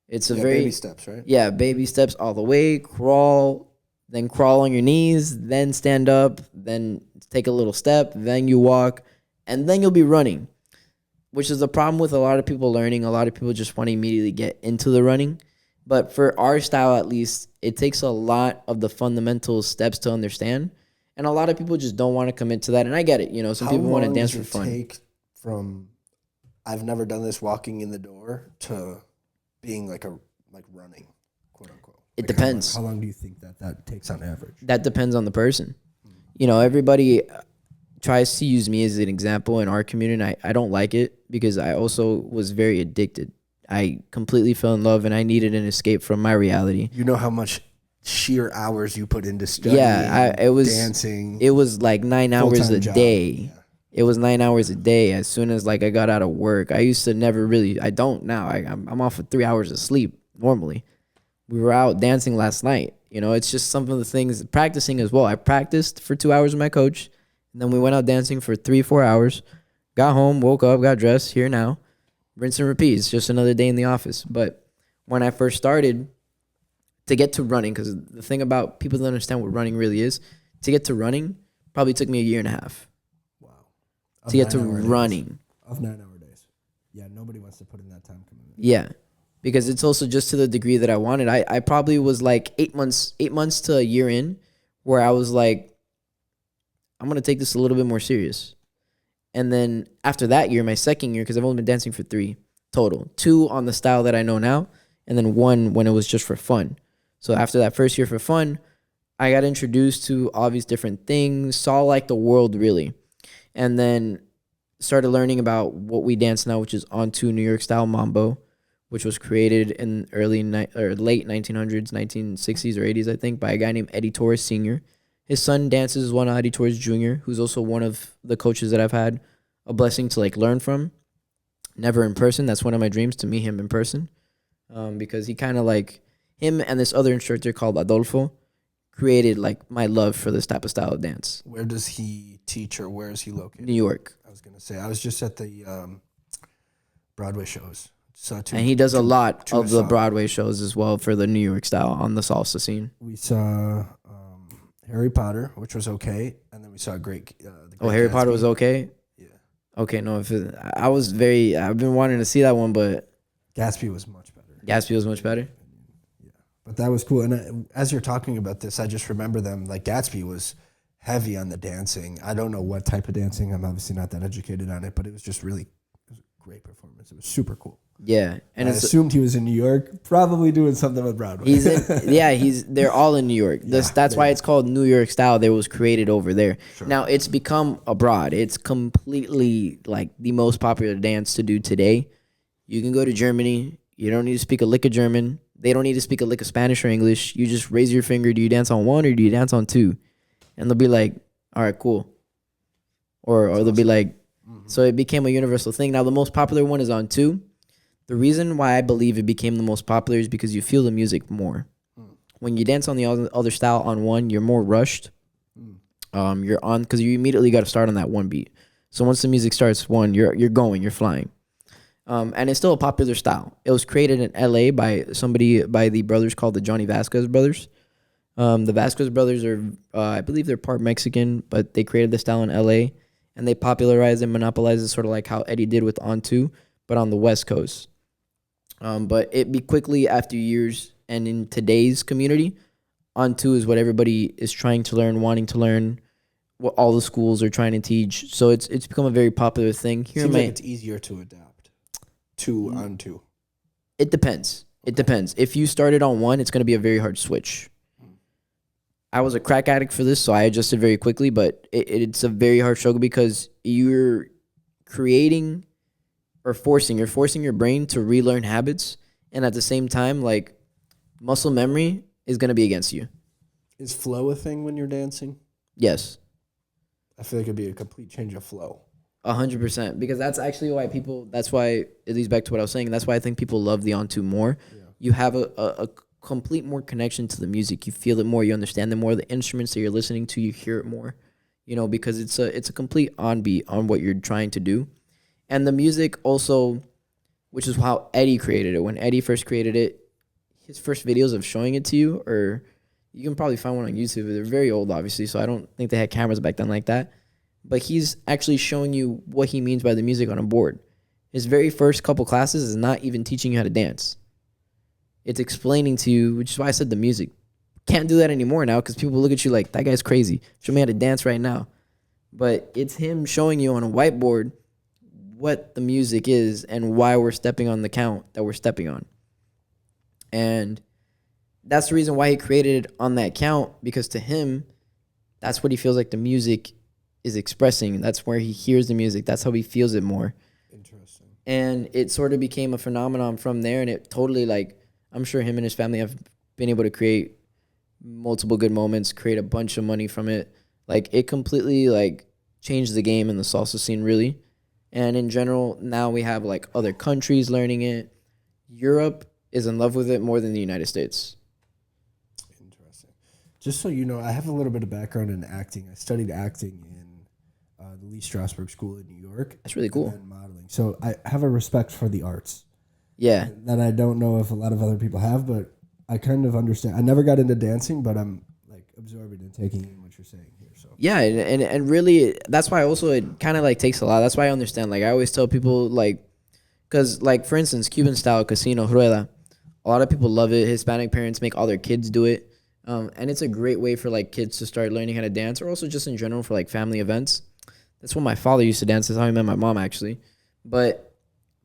It's a very... baby steps, right? Yeah, baby steps all the way, crawl, then crawl on your knees, then stand up, then take a little step, then you walk, and then you'll be running, which is the problem with a lot of people learning. A lot of people just want to immediately get into the running. But for our style, at least, it takes a lot of the fundamental steps to understand. And a lot of people just don't want to commit to that. And I get it. You know, some people want to dance for fun. Take from I've never done this walking in the door to being like running, quote unquote? It depends. How long do you think that takes on average? That depends on the person. You know, everybody tries to use me as an example in our community. And I don't like it because I also was very addicted. I completely fell in love and I needed an escape from my reality. You know how much sheer hours you put into studying, it was dancing. It was like 9 hours a job. day. Yeah. It was 9 hours a day. As soon as like I got out of work, I used to never really. I don't now. I'm off of 3 hours of sleep normally. We were out dancing last night. You know, it's just some of the things. Practicing as well. I practiced for 2 hours with my coach, and then we went out dancing for 3-4 hours. Got home, woke up, got dressed. Here now, rinse and repeat. It's just another day in the office. But when I first started, to get to running, because the thing about people that understand what running really is, to get to running probably took me a year and a half. Wow. To get to running. Of 9 hour days. Yeah, nobody wants to put in that time commitment. Yeah. Because it's also just to the degree that I wanted. I probably was like 8 months to a year in where I was like, I'm going to take this a little bit more serious. And then after that year, my second year, because I've only been dancing for 3 total, 2 on the style that I know now, and then 1 when it was just for fun. So after that first year for fun, I got introduced to all these different things, saw like the world really. And then started learning about what we dance now, which is onto New York style mambo, which was created in late 1900s, 1960s or 80s, I think, by a guy named Eddie Torres Sr. His son dances as one of Eddie Torres Jr., who's also one of the coaches that I've had a blessing to like learn from. Never in person. That's one of my dreams, to meet him in person, because he kind of like him and this other instructor called Adolfo created like my love for this type of style of dance. Where does he teach, or where is he located? New York. I was gonna say I was just at the Broadway shows. And he does a lot of the Broadway shows as well for the New York style on the salsa scene. We saw Harry Potter, which was okay, and then we saw Great. Harry Gatsby. Potter was okay. Yeah. Okay, no, I've been wanting to see that one, but Gatsby was much better. Gatsby was much better. Yeah, but that was cool. And as you're talking about this, I just remember them. Like Gatsby was heavy on the dancing. I don't know what type of dancing. I'm obviously not that educated on it, but it was just really a great performance. It was super cool. Yeah, and I assumed he was in New York, probably doing something with Broadway. They're all in New York. That's why it's called New York style. They was created over there. Sure. Now it's become abroad. It's completely like the most popular dance to do today. You can go to Germany. You don't need to speak a lick of German. They don't need to speak a lick of Spanish or English. You just raise your finger. Do you dance on 1 or do you dance on 2? And they'll be like, all right, cool. Or they'll be like, so it became a universal thing. Now the most popular one is on 2. The reason why I believe it became the most popular is because you feel the music more. When you dance on the other style on 1, you're more rushed. You're on because you immediately got to start on that 1 beat. So once the music starts 1, you're going, you're flying. And it's still a popular style. It was created in LA by the brothers called the Johnny Vasquez brothers. The Vasquez brothers are, I believe they're part Mexican, but they created the style in LA and they popularized and monopolized it, sort of like how Eddie did with On 2, but on the West Coast. But it be quickly after years, and in today's community, On 2 is what everybody is trying to learn, wanting to learn, what all the schools are trying to teach. So it's become a very popular thing. Seems like it's easier to adapt to On 2. It depends. It depends. If you started on 1, it's going to be a very hard switch. I was a crack addict for this, so I adjusted very quickly, but it's a very hard struggle because you're creating... You're forcing your brain to relearn habits, and at the same time, like muscle memory is gonna be against you. Is flow a thing when you're dancing? Yes. I feel like it'd be a complete change of flow. 100%, because that's actually why that's why it leads back to what I was saying. That's why I think people love the On 2 more. Yeah. You have a complete more connection to the music. You feel it more. You understand it more. The instruments that you're listening to, you hear it more. You know, because it's a complete on beat on what you're trying to do. And the music also, which is how Eddie created it. When Eddie first created it, his first videos of showing it to you, or you can probably find one on YouTube. They're very old, obviously, so I don't think they had cameras back then like that. But he's actually showing you what he means by the music on a board. His very first couple classes is not even teaching you how to dance. It's explaining to you, which is why I said the music can't do that anymore now because people look at you like, that guy's crazy. Show me how to dance right now. But it's him showing you on a whiteboard what the music is and why we're stepping on the count that we're stepping on. And that's the reason why he created it on that count, because to him, that's what he feels like the music is expressing. That's where he hears the music. That's how he feels it more. Interesting. And it sort of became a phenomenon from there. And it totally, like, I'm sure him and his family have been able to create multiple good moments, create a bunch of money from it. Like, it completely, like, changed the game in the salsa scene, really. And in general, now we have, like, other countries learning it. Europe is in love with it more than the United States. Interesting. Just so you know, I have a little bit of background in acting. I studied acting in the Lee Strasberg School in New York. That's really cool. And modeling. So I have a respect for the arts. Yeah. That I don't know if a lot of other people have, but I kind of understand. I never got into dancing, but I'm like absorbing and taking in what you're saying here. So yeah, and really, that's why also it kind of like takes a lot. That's why I understand. Like, I always tell people, like, because, like, for instance, Cuban style casino, rueda, a lot of people love it. Hispanic parents make all their kids do it. And it's a great way for, like, kids to start learning how to dance, or also just in general for, like, family events. That's what my father used to dance. That's how I met my mom, actually. But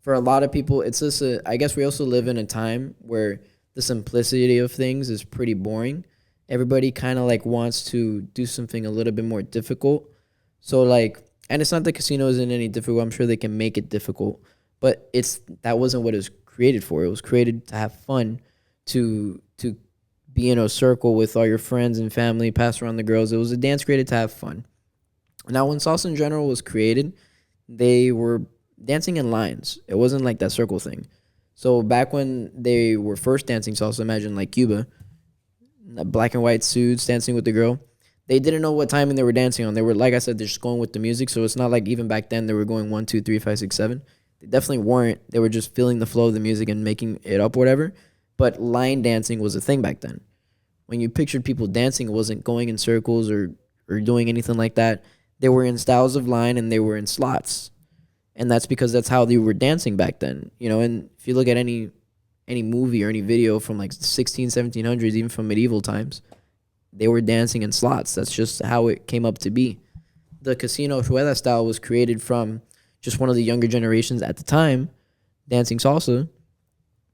for a lot of people, it's just I guess we also live in a time where the simplicity of things is pretty boring. Everybody kind of, like, wants to do something a little bit more difficult. So, like, and it's not that casino isn't any difficult. I'm sure they can make it difficult. But that wasn't what it was created for. It was created to have fun, to be in a circle with all your friends and family, pass around the girls. It was a dance created to have fun. Now, when salsa in general was created, they were dancing in lines. It wasn't like that circle thing. So back when they were first dancing salsa, imagine like Cuba, black and white suits, dancing with the girl. They didn't know what timing they were dancing on. They were, like I said, they're just going with the music. So it's not like even back then they were going 1, 2, 3, 5, 6, 7. They definitely weren't. They were just feeling the flow of the music and making it up, whatever. But line dancing was a thing back then. When you pictured people dancing, it wasn't going in circles or doing anything like that. They were in styles of line and they were in slots. And that's because that's how they were dancing back then. You know, and if you look at any movie or any video from like 1700s, even from medieval times, they were dancing in slots. That's just how it came up to be. The casino rueda style was created from just one of the younger generations at the time dancing salsa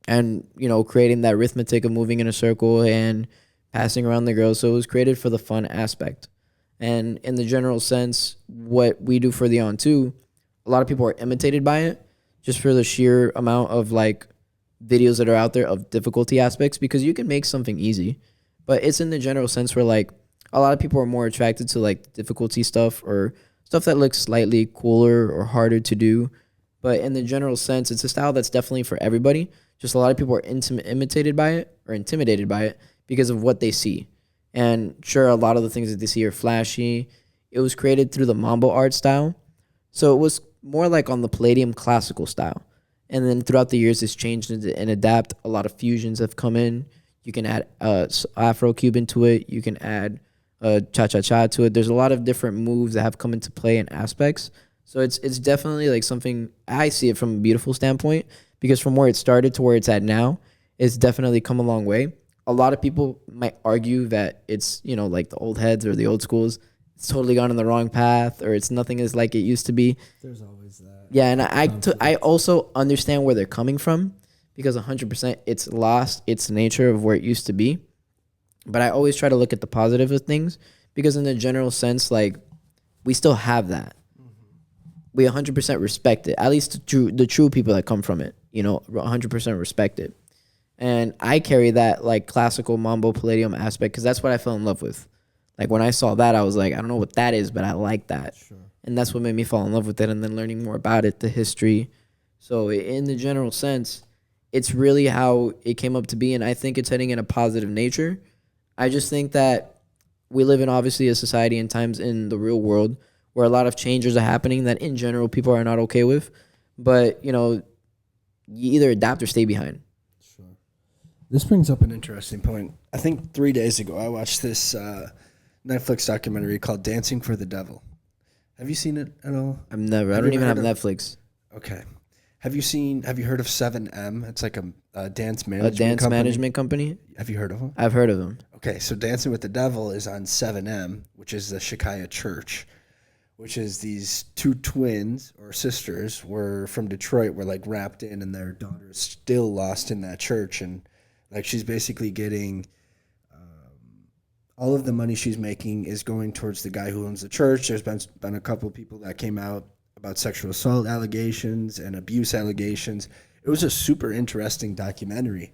and, you know, creating that arithmetic of moving in a circle and passing around the girls. So it was created for the fun aspect. And in the general sense, what we do for the on two, a lot of people are imitated by it just for the sheer amount of like videos that are out there of difficulty aspects, because you can make something easy, but it's in the general sense where like a lot of people are more attracted to like difficulty stuff or stuff that looks slightly cooler or harder to do. But in the general sense, it's a style that's definitely for everybody. Just a lot of people are imitated by it or intimidated by it because of what they see. And sure, a lot of the things that they see are flashy. It was created through the Mambo art style. So it was more like on the Palladium classical style. And then throughout the years, it's changed and adapt. A lot of fusions have come in. You can add Afro-Cuban to it. You can add cha-cha-cha to it. There's a lot of different moves that have come into play and aspects. So it's definitely like something, I see it from a beautiful standpoint, because from where it started to where it's at now, it's definitely come a long way. A lot of people might argue that it's, you know, like the old heads or the old schools, it's totally gone on the wrong path, or it's nothing is like it used to be. There's always that. Yeah, and I also understand where they're coming from, because 100% it's lost its nature of where it used to be. But I always try to look at the positive of things, because in the general sense, like, we still have that. We 100% respect it. At least the true people that come from it, you know, 100% respect it. And I carry that like classical Mambo Palladium aspect because that's what I fell in love with. Like when I saw that, I was like, I don't know what that is, but I like that. Sure. And that's what made me fall in love with it. And then learning more about it, the history. So in the general sense, it's really how it came up to be. And I think it's heading in a positive nature. I just think that we live in obviously a society and times in the real world where a lot of changes are happening that in general people are not okay with. But, you know, you either adapt or stay behind. Sure. This brings up an interesting point. I think 3 days ago I watched this Netflix documentary called Dancing for the Devil. Have you seen it at all? I don't even have Netflix. Okay. Have you heard of 7M? It's like a dance management company. Management company? Have you heard of them? I've heard of them. Okay, so Dancing with the Devil is on 7M, which is the Shekiah Church, which is these two twins or sisters were from Detroit, were like wrapped in, and their daughter is still lost in that church, and like she's basically getting all of the money she's making is going towards the guy who owns the church. There's been a couple of people that came out about sexual assault allegations and abuse allegations. It was a super interesting documentary.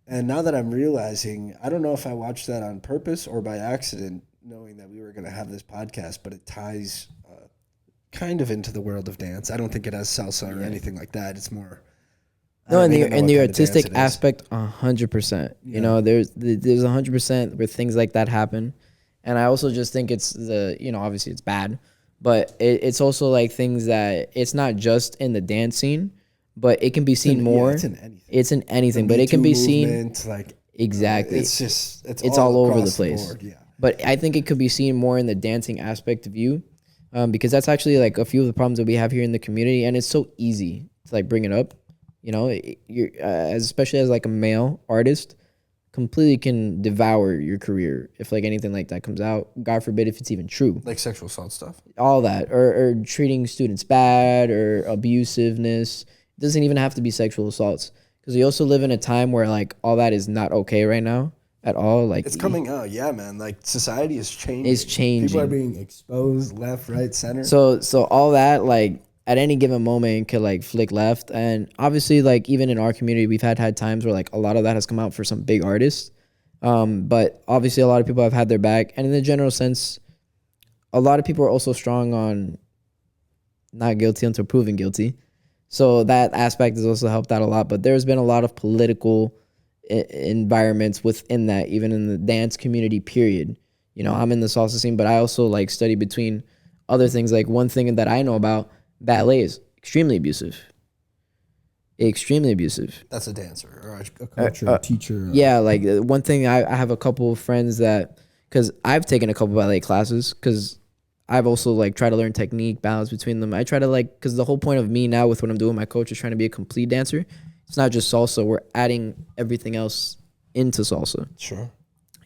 And now that I'm realizing, I don't know if I watched that on purpose or by accident, knowing that we were going to have this podcast, but it ties kind of into the world of dance. I don't think it has salsa or anything like that. It's more... No, in the artistic aspect, 100%. You know, there's 100% where things like that happen, and I also just think it's obviously it's bad, but it's also like things that it's not just in the dance scene, but it can be seen more. Yeah, it's in anything. It's in anything, but it can be seen like exactly. It's all over the place. Board, yeah. But I think it could be seen more in the dancing aspect of you, because that's actually like a few of the problems that we have here in the community, and it's so easy to like bring it up. You know, you're especially as like a male artist, completely can devour your career if like anything like that comes out. God forbid if it's even true. Like sexual assault stuff. All that, or treating students bad, or abusiveness. It doesn't even have to be sexual assaults, because we also live in a time where like all that is not okay right now at all. Like it's coming out, yeah, man. Like society is changing. It's changing. People are being exposed left, right, center. So all that like. At any given moment could like flick left, and obviously like even in our community we've had times where like a lot of that has come out for some big artists, but obviously a lot of people have had their back, and in the general sense a lot of people are also strong on not guilty until proven guilty, so that aspect has also helped out a lot. But there's been a lot of political environments within that, even in the dance community period. You know, I'm in the salsa scene, but I also like study between other things. Like one thing that I know about ballet is extremely abusive. Extremely abusive. That's a dancer or a coach or a teacher. Yeah, like one thing, I have a couple of friends that, because I've taken a couple ballet classes, because I've also like tried to learn technique, balance between them. I try to like, because the whole point of me now with what I'm doing, my coach is trying to be a complete dancer. It's not just salsa. We're adding everything else into salsa. Sure.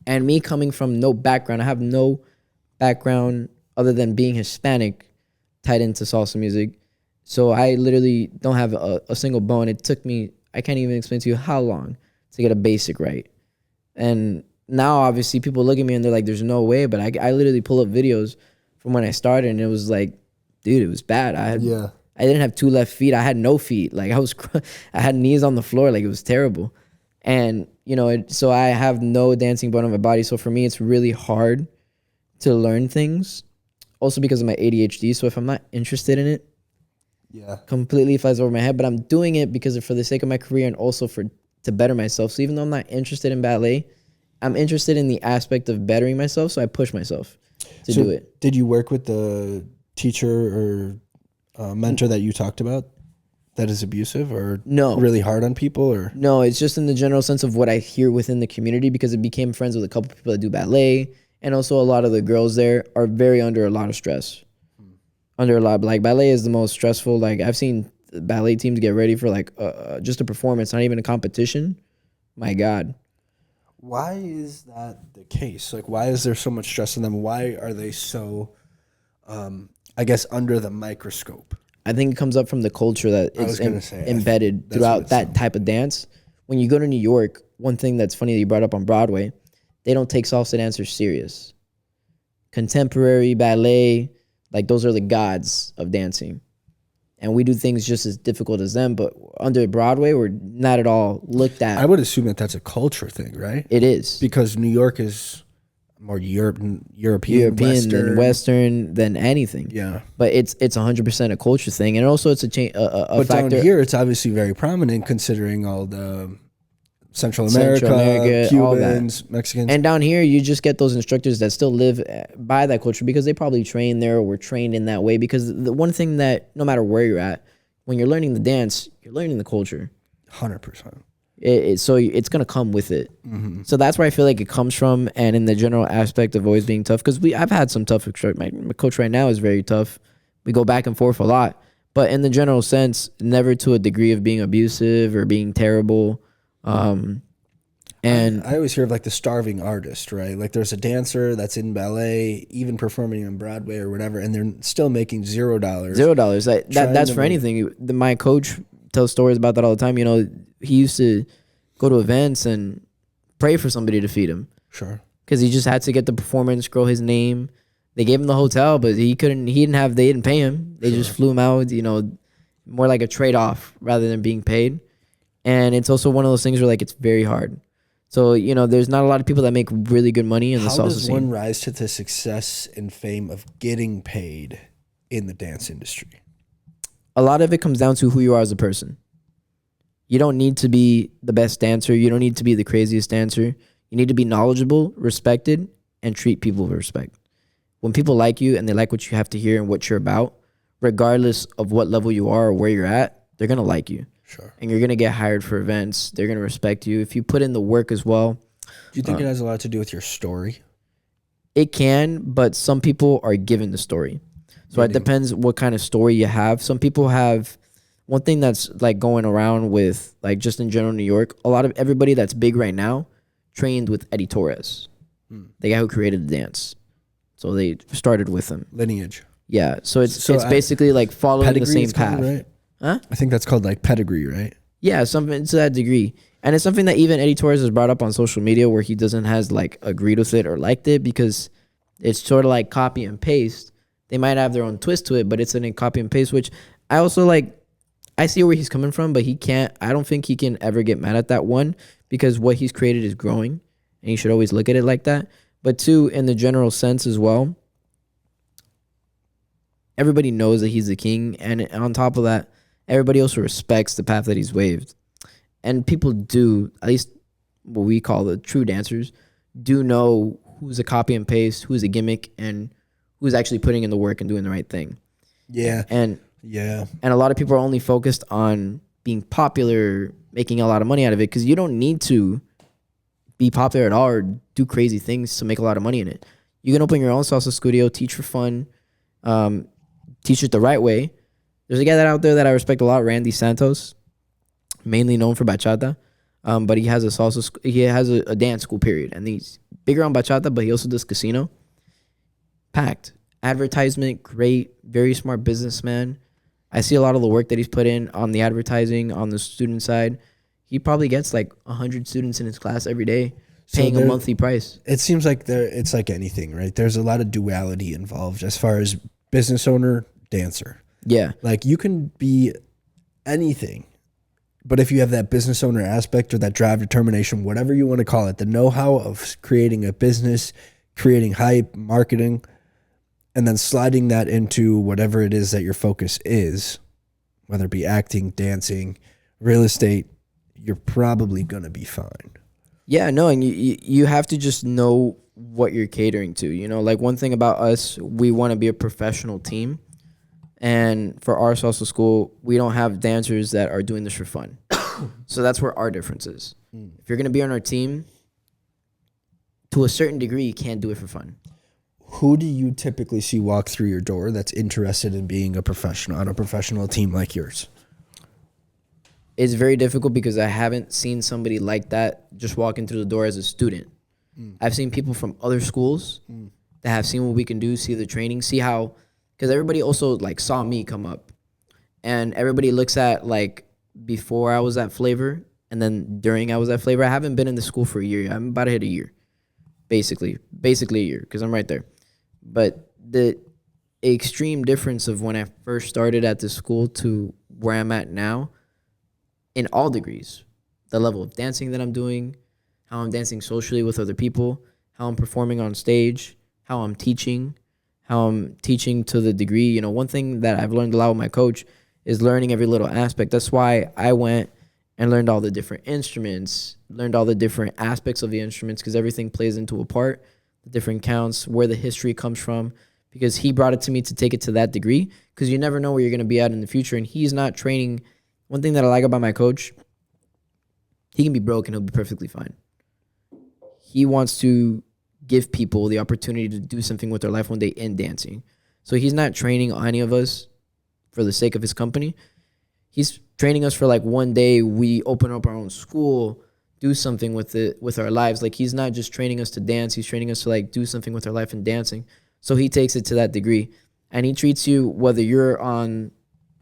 And me coming from no background, I have no background other than being Hispanic tied into salsa music. So I literally don't have a single bone. It took me, I can't even explain to you how long to get a basic right. And now obviously people look at me and they're like, there's no way. But I literally pull up videos from when I started, and it was like, dude, it was bad. I didn't have two left feet. I had no feet. Like I had knees on the floor. Like it was terrible. And you know, so I have no dancing bone on my body. So for me, it's really hard to learn things. Also because of my ADHD, so if I'm not interested in it, completely flies over my head. But I'm doing it because for the sake of my career, and also to better myself. So even though I'm not interested in ballet, I'm interested in the aspect of bettering myself. So I push myself to do it. Did you work with the teacher or mentor that you talked about that is abusive or really hard on people? Or no, it's just in the general sense of what I hear within the community, because it became friends with a couple people that do ballet. And also a lot of the girls there are very under a lot of stress. Under a lot, like ballet is the most stressful. Like I've seen ballet teams get ready for like just a performance, not even a competition. My God. Why is that the case? Like, why is there so much stress in them? Why are they so, I guess, under the microscope? I think it comes up from the culture that is embedded throughout that type of dance. When you go to New York, one thing that's funny that you brought up on Broadway, they don't take salsa dancers serious. Contemporary ballet, like those are the gods of dancing. And we do things just as difficult as them, but under Broadway, we're not at all looked at. I would assume that that's a culture thing, right? It is. Because New York is more European than Western than anything. Yeah. But it's 100% a culture thing. And also it's a but factor. Down here, it's obviously very prominent considering all the Central America, Cubans, Mexicans. And down here, you just get those instructors that still live by that culture because they probably train there or were trained in that way. Because the one thing that, no matter where you're at, when you're learning the dance, you're learning the culture. 100%. So it's going to come with it. Mm-hmm. So that's where I feel like it comes from. And in the general aspect of always being tough, because I've had some tough instructors. My coach right now is very tough. We go back and forth a lot. But in the general sense, never to a degree of being abusive or being terrible. And I always hear of like the starving artist, right? Like there's a dancer that's in ballet, even performing on Broadway or whatever, and they're still making $0. $0. That's for anything. My coach tells stories about that all the time. You know, he used to go to events and pray for somebody to feed him. Sure. Because he just had to get the performance, grow his name. They gave him the hotel, but they didn't pay him. They just flew him out, you know, more like a trade-off rather than being paid. And it's also one of those things where like it's very hard. So, you know, there's not a lot of people that make really good money in the salsa scene. How does one rise to the success and fame of getting paid in the dance industry? A lot of it comes down to who you are as a person. You don't need to be the best dancer. You don't need to be the craziest dancer. You need to be knowledgeable, respected, and treat people with respect. When people like you and they like what you have to hear and what you're about, regardless of what level you are or where you're at, they're going to like you. Sure. And you're going to get hired for events. They're going to respect you. If you put in the work as well. Do you think it has a lot to do with your story? It can, but some people are given the story. So it depends what kind of story you have. Some people have, one thing that's like going around with like just in general New York, a lot of everybody that's big right now trained with Eddie Torres, the guy who created the dance. So they started with him. Lineage. Yeah. So it's basically like following the same path. Right? Huh? I think that's called like pedigree, right? Yeah, something to that degree. And it's something that even Eddie Torres has brought up on social media where he doesn't has like agreed with it or liked it because it's sort of like copy and paste. They might have their own twist to it, but it's a copy and paste, which I also like. I see where he's coming from, but I don't think he can ever get mad at that, one, because what he's created is growing and you should always look at it like that. But two, in the general sense as well, everybody knows that he's the king. And on top of that, everybody also respects the path that he's waved. And people do, at least what we call the true dancers, do know who's a copy and paste, who's a gimmick, and who's actually putting in the work and doing the right thing. Yeah. And a lot of people are only focused on being popular, making a lot of money out of it, because you don't need to be popular at all or do crazy things to make a lot of money in it. You can open your own salsa studio, teach for fun, teach it the right way. There's a guy out there that I respect a lot, Randy Santos, mainly known for bachata, but he has a dance school, period, and he's bigger on bachata, but he also does casino. Packed. Advertisement, great, very smart businessman. I see a lot of the work that he's put in on the advertising, on the student side. He probably gets like 100 students in his class every day, paying a monthly price. It seems like it's like anything, right? There's a lot of duality involved as far as business owner, dancer. Yeah. Like you can be anything, but if you have that business owner aspect or that drive, determination, whatever you want to call it, the know-how of creating a business, creating hype, marketing, and then sliding that into whatever it is that your focus is, whether it be acting, dancing, real estate, you're probably going to be fine. Yeah, no, and you have to just know what you're catering to. You know, like one thing about us, we want to be a professional team. And for our salsa school, we don't have dancers that are doing this for fun. So that's where our difference is. If you're going to be on our team, to a certain degree, you can't do it for fun. Who do you typically see walk through your door that's interested in being a professional on a professional team like yours? It's very difficult because I haven't seen somebody like that just walking through the door as a student. I've seen people from other schools that have seen what we can do, see the training, see how, because everybody also like saw me come up, and everybody looks at like before I was at Flavor and then during I was at Flavor. I haven't been in the school for a year. I'm about to hit a year, basically a year, because I'm right there. But the extreme difference of when I first started at the school to where I'm at now, in all degrees, the level of dancing that I'm doing, how I'm dancing socially with other people, how I'm performing on stage, how I'm teaching to the degree. You know, one thing that I've learned a lot with my coach is learning every little aspect. That's why I went and learned all the different instruments, learned all the different aspects of the instruments, because everything plays into a part, the different counts, where the history comes from, because he brought it to me to take it to that degree, because you never know where you're going to be at in the future. And he's not training. One thing that I like about my coach, he can be broke and he'll be perfectly fine. He wants to give people the opportunity to do something with their life one day in dancing. So he's not training any of us for the sake of his company. He's training us for like one day we open up our own school do something with it, with our lives. Like, he's not just training us to dance, he's training us to like do something with our life in dancing. So he takes it to that degree, and he treats you, whether you're on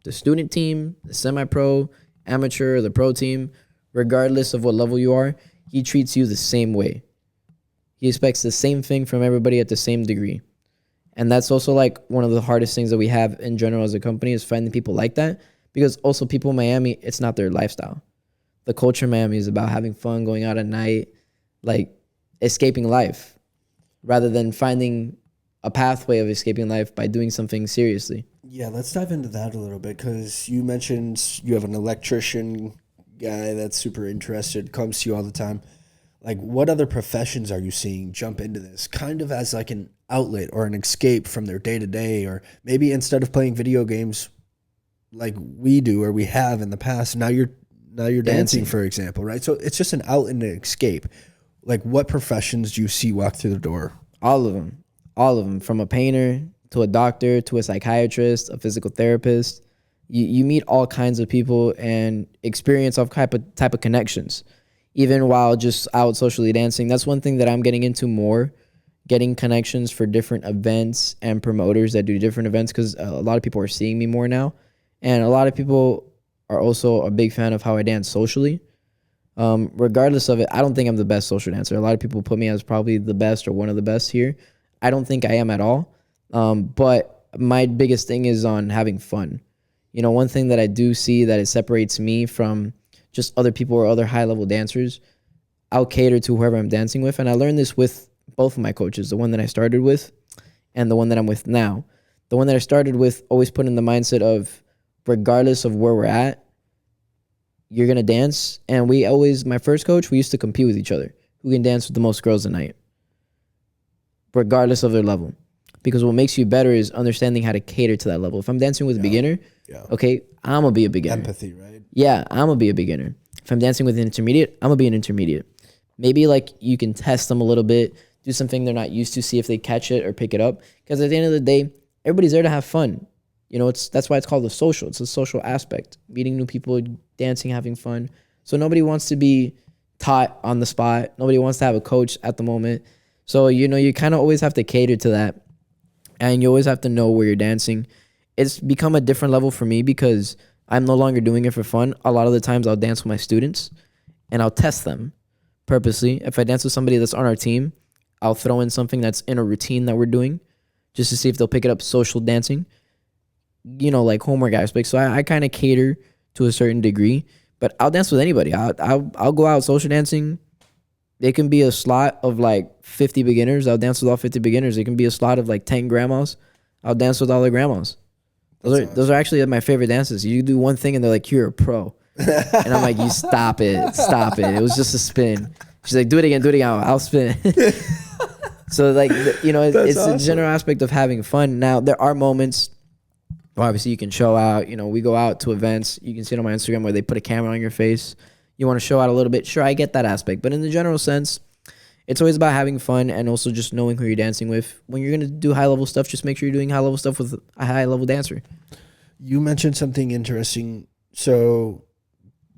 the student team, the semi-pro, amateur, or the pro team, regardless of what level you are, he treats you the same way. He expects the same thing from everybody at the same degree. And that's also like one of the hardest things that we have in general as a company, is finding people like that, because also people in Miami, it's not their lifestyle. The culture in Miami is about having fun, going out at night, like escaping life, rather than finding a pathway of escaping life by doing something seriously. Yeah, let's dive into that a little bit, because you mentioned you have an electrician guy that's super interested, comes to you all the time. Like, what other professions are you seeing jump into this kind of as like an outlet or an escape from their day-to-day? Or maybe instead of playing video games like we do or we have in the past, now you're dancing, for example, right? So it's just an outlet and an escape. Like, what professions do you see walk through the door? All of them, from a painter to a doctor to a psychiatrist, a physical therapist. You meet all kinds of people and experience all type of connections, even while just out socially dancing. That's one thing that I'm getting into more, getting connections for different events and promoters that do different events, because a lot of people are seeing me more now. And a lot of people are also a big fan of how I dance socially. Regardless of it, I don't think I'm the best social dancer. A lot of people put me as probably the best or one of the best here. I don't think I am at all. But my biggest thing is on having fun. You know, one thing that I do see that it separates me from just other people or other high-level dancers, I'll cater to whoever I'm dancing with. And I learned this with both of my coaches, the one that I started with and the one that I'm with now. The one that I started with always put in the mindset of, regardless of where we're at, you're going to dance. And my first coach, we used to compete with each other. Who can dance with the most girls a night, regardless of their level. Because what makes you better is understanding how to cater to that level. If I'm dancing with a beginner, okay, I'm going to be a beginner. Empathy, right? Yeah, I'm going to be a beginner. If I'm dancing with an intermediate, I'm going to be an intermediate. Maybe like you can test them a little bit, do something they're not used to, see if they catch it or pick it up. Because at the end of the day, everybody's there to have fun. You know, that's why it's called a social. It's a social aspect. Meeting new people, dancing, having fun. So nobody wants to be taught on the spot. Nobody wants to have a coach at the moment. So, you know, you kind of always have to cater to that. And you always have to know where you're dancing. It's become a different level for me because I'm no longer doing it for fun. A lot of the times I'll dance with my students and I'll test them purposely. If I dance with somebody that's on our team, I'll throw in something that's in a routine that we're doing just to see if they'll pick it up, social dancing, you know, like homework aspects. So I kind of cater to a certain degree, but I'll dance with anybody. I'll go out social dancing. It can be a slot of like 50 beginners. I'll dance with all 50 beginners. It can be a slot of like 10 grandmas. I'll dance with all the grandmas. Those are actually my favorite dances. You do one thing and they're like, you're a pro. And I'm like, you stop it. It was just a spin. She's like, do it again. I'll spin. So like, you know, it's awesome. The general aspect of having fun. Now there are moments, obviously you can show out, you know, we go out to events. You can see it on my Instagram where they put a camera on your face. You want to show out a little bit. Sure, I get that aspect. But in the general sense, it's always about having fun and also just knowing who you're dancing with. When you're going to do high-level stuff, just make sure you're doing high-level stuff with a high-level dancer. You mentioned something interesting. So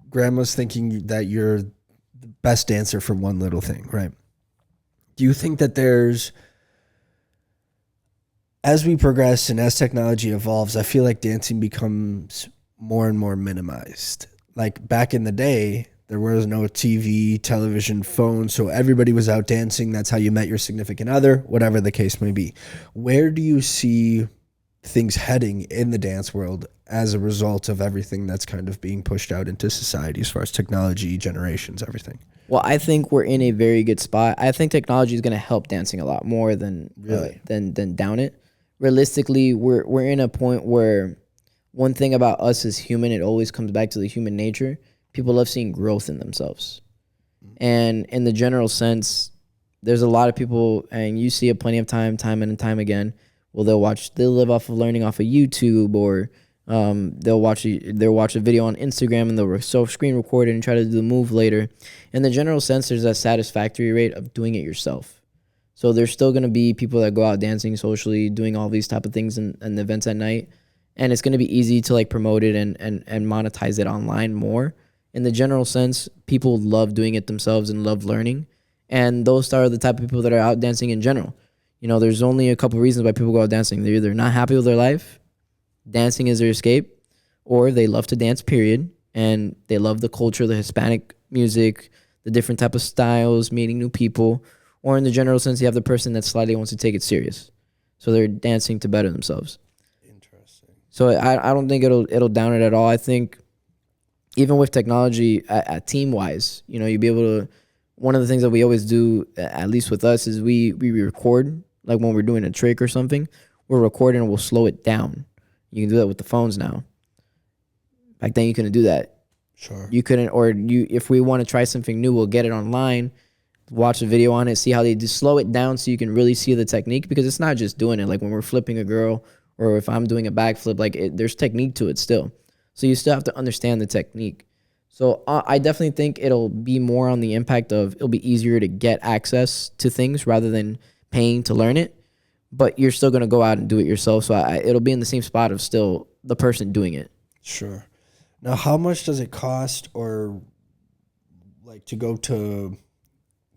grandma's thinking that you're the best dancer for one little thing, right? Do you think that as we progress and as technology evolves, I feel like dancing becomes more and more minimized? Like back in the day, there was no TV, television, phone, so everybody was out dancing. That's how you met your significant other, whatever the case may be. Where do you see things heading in the dance world as a result of everything that's kind of being pushed out into society as far as technology, generations, everything? Well, I think we're in a very good spot. I think technology is going to help dancing a lot more than than down it. Realistically, we're in a point where one thing about us as human, it always comes back to the human nature. People love seeing growth in themselves. And in the general sense, there's a lot of people, and you see it plenty of time and time again, well, they'll live off of learning off of YouTube, or they'll watch a video on Instagram and they'll screen record it and try to do the move later. In the general sense, there's a satisfactory rate of doing it yourself. So there's still going to be people that go out dancing socially, doing all these type of things and events at night. And it's going to be easy to like promote it and monetize it online more. in the general sense, people love doing it themselves and love learning. And those are the type of people that are out dancing in general. You know, there's only a couple reasons why people go out dancing. They're either not happy with their life, dancing is their escape, or they love to dance, period. And they love the culture, the Hispanic music, the different type of styles, meeting new people. Or in the general sense, you have the person that slightly wants to take it serious. So they're dancing to better themselves. Interesting. So I don't think it'll down it at all. I think even with technology at team wise, you know, you'll be able to, one of the things that we always do, at least with us, is we record, like when we're doing a trick or something, we're recording and we'll slow it down. You can do that with the phones now. Back then you couldn't do that. Sure. You couldn't, or if we want to try something new, we'll get it online, watch a video on it, see how they just slow it down so you can really see the technique, because it's not just doing it. Like when we're flipping a girl, or if I'm doing a backflip, like there's technique to it still. So you still have to understand the technique. So I definitely think it'll be more on the impact of it'll be easier to get access to things rather than paying to learn it. But you're still going to go out and do it yourself. So it'll be in the same spot of still the person doing it. Sure. Now, how much does it cost, or like to go to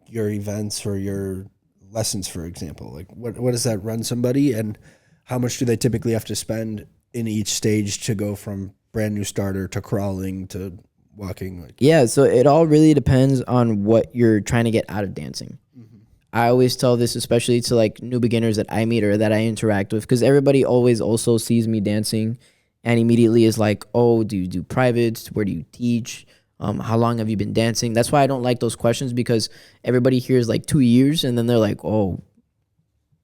your events or your lessons, for example? Like what does that run somebody, and how much do they typically have to spend in each stage to go from brand new starter to crawling to walking? Like, Yeah, so it all really depends on what you're trying to get out of dancing. I always tell this, especially to like new beginners that I meet or that I interact with, because everybody always also sees me dancing and immediately is like, oh, do you do privates? Where do you teach? How long have you been dancing? That's why I don't like those questions, because everybody hears like 2 years and then they're like, oh,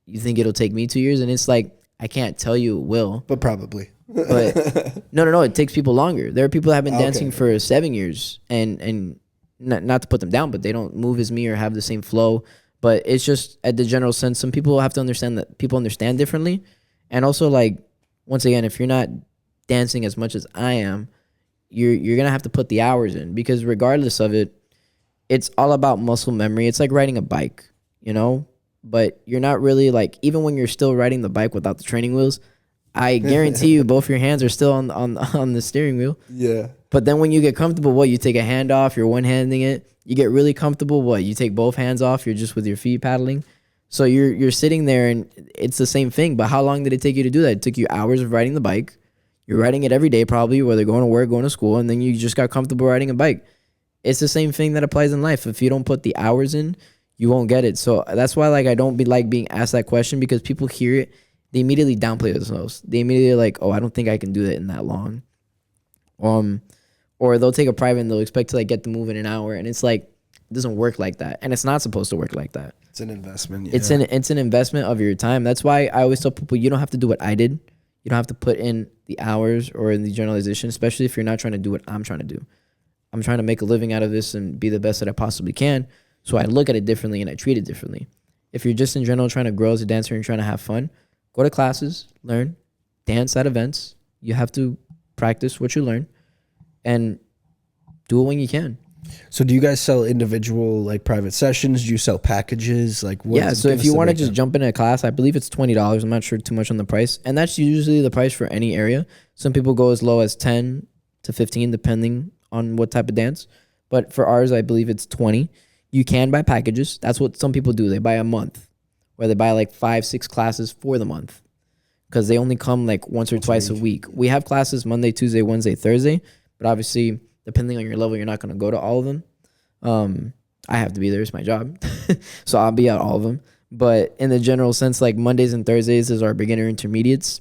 you think it'll take me 2 years? And it's like, I can't tell you it will. but probably. But no, it takes people longer. There are people that have been Okay. dancing for 7 years, and not to put them down, but they don't move as me or have the same flow. But it's just at the general sense, some people have to understand that people understand differently. And also, like, once again, if you're not dancing as much as I am, you're gonna have to put the hours in, because regardless of it, it's all about muscle memory. It's like riding a bike, you know? But you're not really like, even when you're still riding the bike without the training wheels, I guarantee you both your hands are still on the steering wheel. Yeah. But then when you get comfortable, what, you take a hand off, you're one-handing it. You get really comfortable, what, you take both hands off, you're just with your feet paddling. So you're sitting there and it's the same thing. But how long did it take you to do that? It took you hours of riding the bike. You're riding it every day probably, whether going to work, going to school, and then you just got comfortable riding a bike. It's the same thing that applies in life. If you don't put the hours in, you won't get it. So that's why, like, I don't like being asked that question, because people hear it, they immediately downplay themselves. They immediately like, oh, I don't think I can do that in that long. Or they'll take a private and they'll expect to like get the move in an hour, and it's like, it doesn't work like that, and it's not supposed to work like that. It's an investment. Yeah. It's an investment of your time. That's why I always tell people, you don't have to do what I did. You don't have to put in the hours or in the generalization, especially if you're not trying to do what I'm trying to do. I'm trying to make a living out of this and be the best that I possibly can. So I look at it differently and I treat it differently. If you're just in general trying to grow as a dancer and trying to have fun, go to classes, learn, dance at events. You have to practice what you learn and do it when you can. So do you guys sell individual like private sessions? Do you sell packages? Like what Yeah, so if you want to just jump into a class, I believe it's $20. I'm not sure too much on the price. And that's usually the price for any area. Some people go as low as 10 to 15 depending on what type of dance. But for ours, I believe it's 20. You can buy packages. That's what some people do. They buy a month, where they buy like 5-6 classes for the month, because they only come like once or twice a week. We have classes Monday, Tuesday, Wednesday, Thursday, but obviously depending on your level, you're not going to go to all of them. I have to be there. It's my job. So I'll be at all of them. But in the general sense, like Mondays and Thursdays is our beginner intermediates.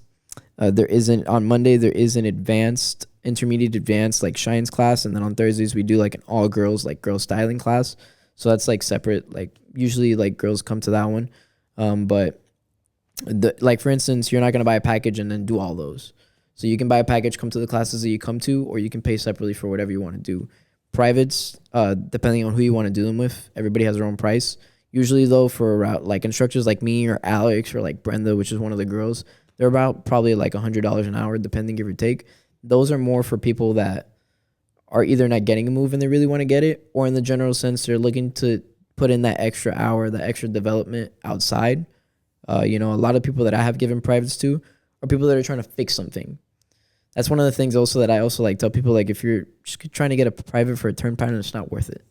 On Monday, there is an advanced, intermediate advanced, like Shines class. And then on Thursdays, we do like an all girls, like girl styling class. So that's like separate. Like usually like girls come to that one. But like for instance, you're not going to buy a package and then do all those. So you can buy a package, come to the classes that you come to, or you can pay separately for whatever you want to do. Privates, depending on who you want to do them with, everybody has their own price. Usually though, for like instructors like me or Alex or like Brenda, which is one of the girls, they're about probably like $100 an hour, depending, give or take. Those are more for people that are either not getting a move and they really want to get it, or in the general sense, they're looking to put in that extra hour, that extra development outside. A lot of people that I have given privates to are people that are trying to fix something. That's one of the things also that I also like tell people, like if you're just trying to get a private for a turn pattern, it's not worth it.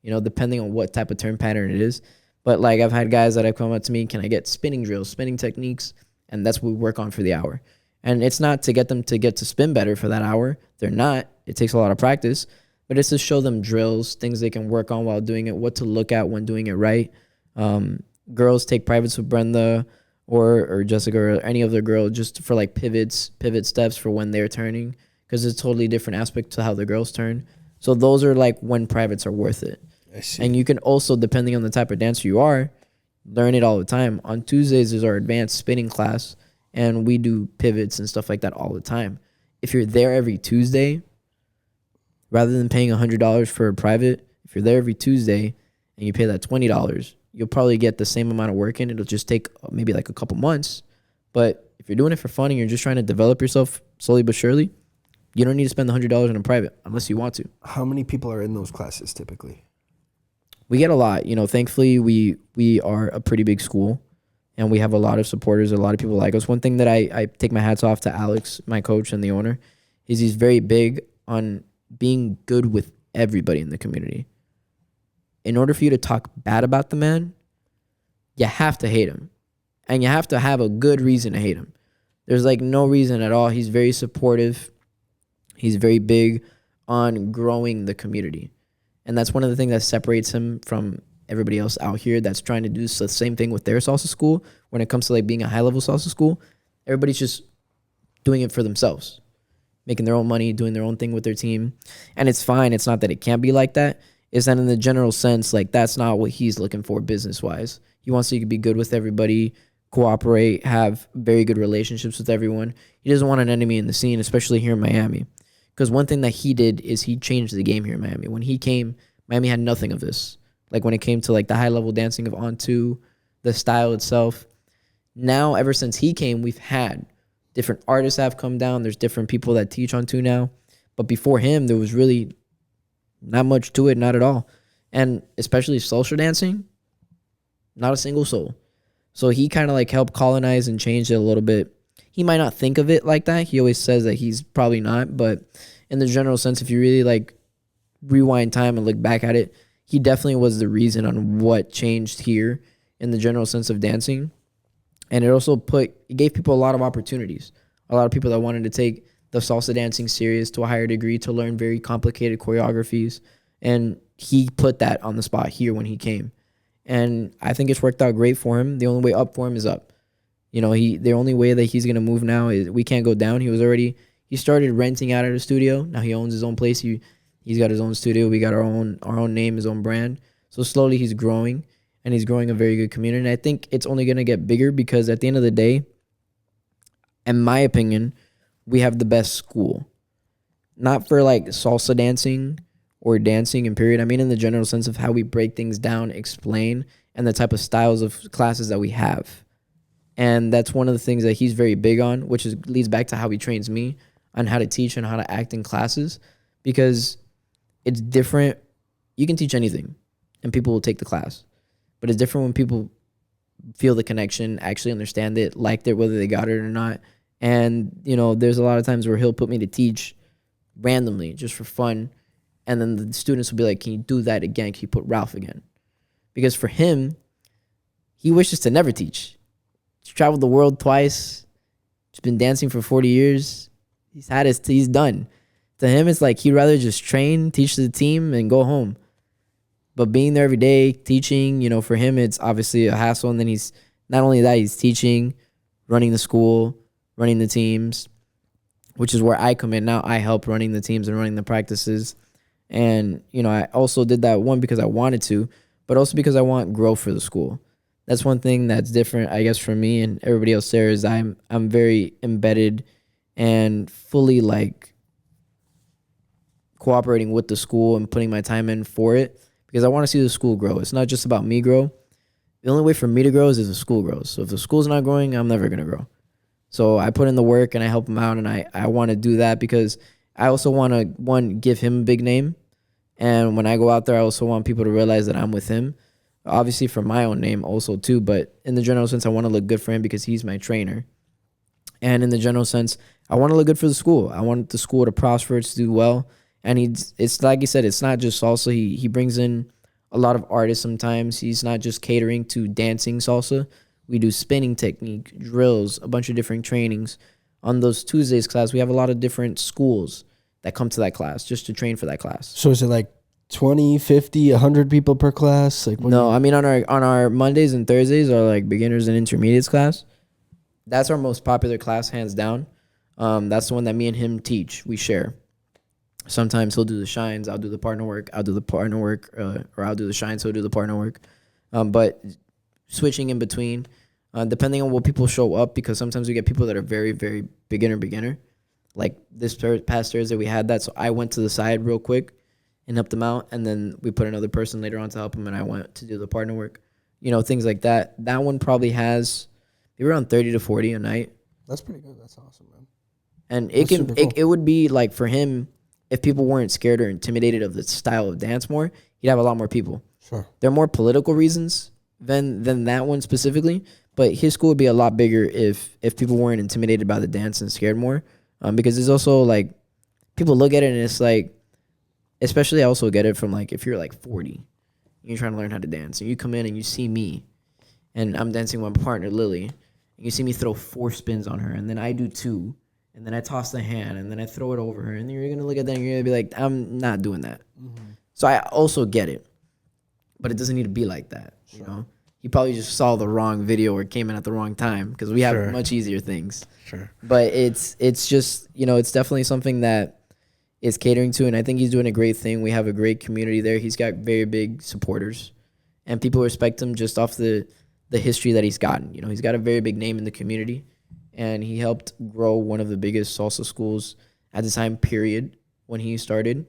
You know, depending on what type of turn pattern it is. But like I've had guys that have come up to me, can I get spinning drills, spinning techniques? And that's what we work on for the hour. And it's not to get them to get to spin better for that hour. They're not. It takes a lot of practice. But it's to show them drills, things they can work on while doing it, what to look at when doing it right. Girls take privates with Brenda or Jessica or any other girl just for like pivot steps for when they're turning, because it's a totally different aspect to how the girls turn. So those are like when privates are worth it. I see. And you can also, depending on the type of dancer you are, learn it all the time. On Tuesdays is our advanced spinning class, and we do pivots and stuff like that all the time. If you're there every Tuesday, rather than paying $100 for a private, if you're there every Tuesday and you pay that $20, you'll probably get the same amount of work in. It'll just take maybe like a couple months. But if you're doing it for fun and you're just trying to develop yourself slowly but surely, you don't need to spend the $100 on a private unless you want to. How many people are in those classes typically? We get a lot. You know, thankfully, we are a pretty big school, and we have a lot of supporters. A lot of people like us. One thing that I take my hats off to Alex, my coach and the owner, is he's very big on being good with everybody in the community. In order for you to talk bad about the man, you have to hate him. And you have to have a good reason to hate him. There's like no reason at all. He's very supportive. He's very big on growing the community. And that's one of the things that separates him from everybody else out here that's trying to do the same thing with their salsa school. When it comes to like being a high-level salsa school, everybody's just doing it for themselves, making their own money, doing their own thing with their team. And it's fine. It's not that it can't be like that. It's that in the general sense, like that's not what he's looking for business-wise. He wants you to be good with everybody, cooperate, have very good relationships with everyone. He doesn't want an enemy in the scene, especially here in Miami. Because one thing that he did is he changed the game here in Miami. When he came, Miami had nothing of this. Like when it came to like the high-level dancing of On2, the style itself. Now, ever since he came, we've had different artists have come down. There's different people that teach On2 now. But before him, there was really not much to it, not at all. And especially social dancing, not a single soul. So he kind of like helped colonize and change it a little bit. He might not think of it like that. He always says that he's probably not. But in the general sense, if you really like rewind time and look back at it, he definitely was the reason on what changed here in the general sense of dancing. And it gave people a lot of opportunities. A lot of people that wanted to take the salsa dancing serious to a higher degree, to learn very complicated choreographies. And he put that on the spot here when he came. And I think it's worked out great for him. The only way up for him is up. You know, the only way that he's going to move now is we can't go down. He started renting out at a studio. Now he owns his own place. He's got his own studio. We got our own name, his own brand. So slowly he's growing, and he's growing a very good community. And I think it's only going to get bigger because at the end of the day, in my opinion, we have the best school. Not for like salsa dancing or dancing in period. I mean in the general sense of how we break things down, explain, and the type of styles of classes that we have. And that's one of the things that he's very big on, which leads back to how he trains me on how to teach and how to act in classes, because it's different. You can teach anything and people will take the class, but it's different when people feel the connection, actually understand it, liked it, whether they got it or not. And, you know, there's a lot of times where he'll put me to teach randomly just for fun. And then the students will be like, can you do that again? Can you put Ralph again? Because for him, he wishes to never teach. He's traveled the world twice. He's been dancing for 40 years. He's done. To him, it's like he'd rather just train, teach the team, and go home. But being there every day, teaching, you know, for him, it's obviously a hassle. And then he's, not only that, he's teaching, running the school, running the teams, which is where I come in. Now I help running the teams and running the practices. And, you know, I also did that, one, because I wanted to, but also because I want growth for the school. That's one thing that's different, I guess, for me and everybody else there is I'm very embedded and fully, like, cooperating with the school and putting my time in for it because I want to see the school grow. It's not just about me grow. The only way for me to grow is if the school grows. So if the school's not growing, I'm never going to grow. So I put in the work and I help him out, and I want to do that because I also want to, one, give him a big name. And when I go out there, I also want people to realize that I'm with him. Obviously for my own name also too, but in the general sense, I want to look good for him because he's my trainer. And in the general sense, I want to look good for the school. I want the school to prosper, to do well. And it's like you said, it's not just salsa. He brings in a lot of artists sometimes. He's not just catering to dancing salsa. We do spinning technique, drills, a bunch of different trainings. On those Tuesdays class, we have a lot of different schools that come to that class just to train for that class. So is it like 20, 50, 100 people per class? Like what No, I mean on our Mondays and Thursdays are like beginners and intermediates class. That's our most popular class, hands down. That's the one that me and him teach. We share. Sometimes he'll do the shines, I'll do the partner work. I'll do the partner work, or I'll do the shines, he'll do the partner work. But switching in between, depending on what people show up, because sometimes we get people that are very, very beginner. Like this past Thursday we had that, so I went to the side real quick and helped them out, and then we put another person later on to help him, and I went to do the partner work. You know, things like that. That one probably has maybe around 30 to 40 a night. That's pretty good. That's awesome, man. And That's super cool. it would be like for him, if people weren't scared or intimidated of the style of dance more, he'd have a lot more people. Sure. There are more political reasons than that one specifically, but his school would be a lot bigger if people weren't intimidated by the dance and scared more. Because there's also like people look at it and it's like, especially I also get it from like if you're like 40, and you're trying to learn how to dance, and you come in and you see me, and I'm dancing with my partner Lily, and you see me throw 4 spins on her, and then I do 2. And then I toss the hand, and then I throw it over her, and then you're gonna look at that, and you're gonna be like, "I'm not doing that." Mm-hmm. So I also get it, but it doesn't need to be like that. Sure. You know, he probably just saw the wrong video or came in at the wrong time because we have much easier things. Sure. But it's just, you know, it's definitely something that is catering to, and I think he's doing a great thing. We have a great community there. He's got very big supporters, and people respect him just off the history that he's gotten. You know, he's got a very big name in the community. And he helped grow one of the biggest salsa schools at the time period when he started.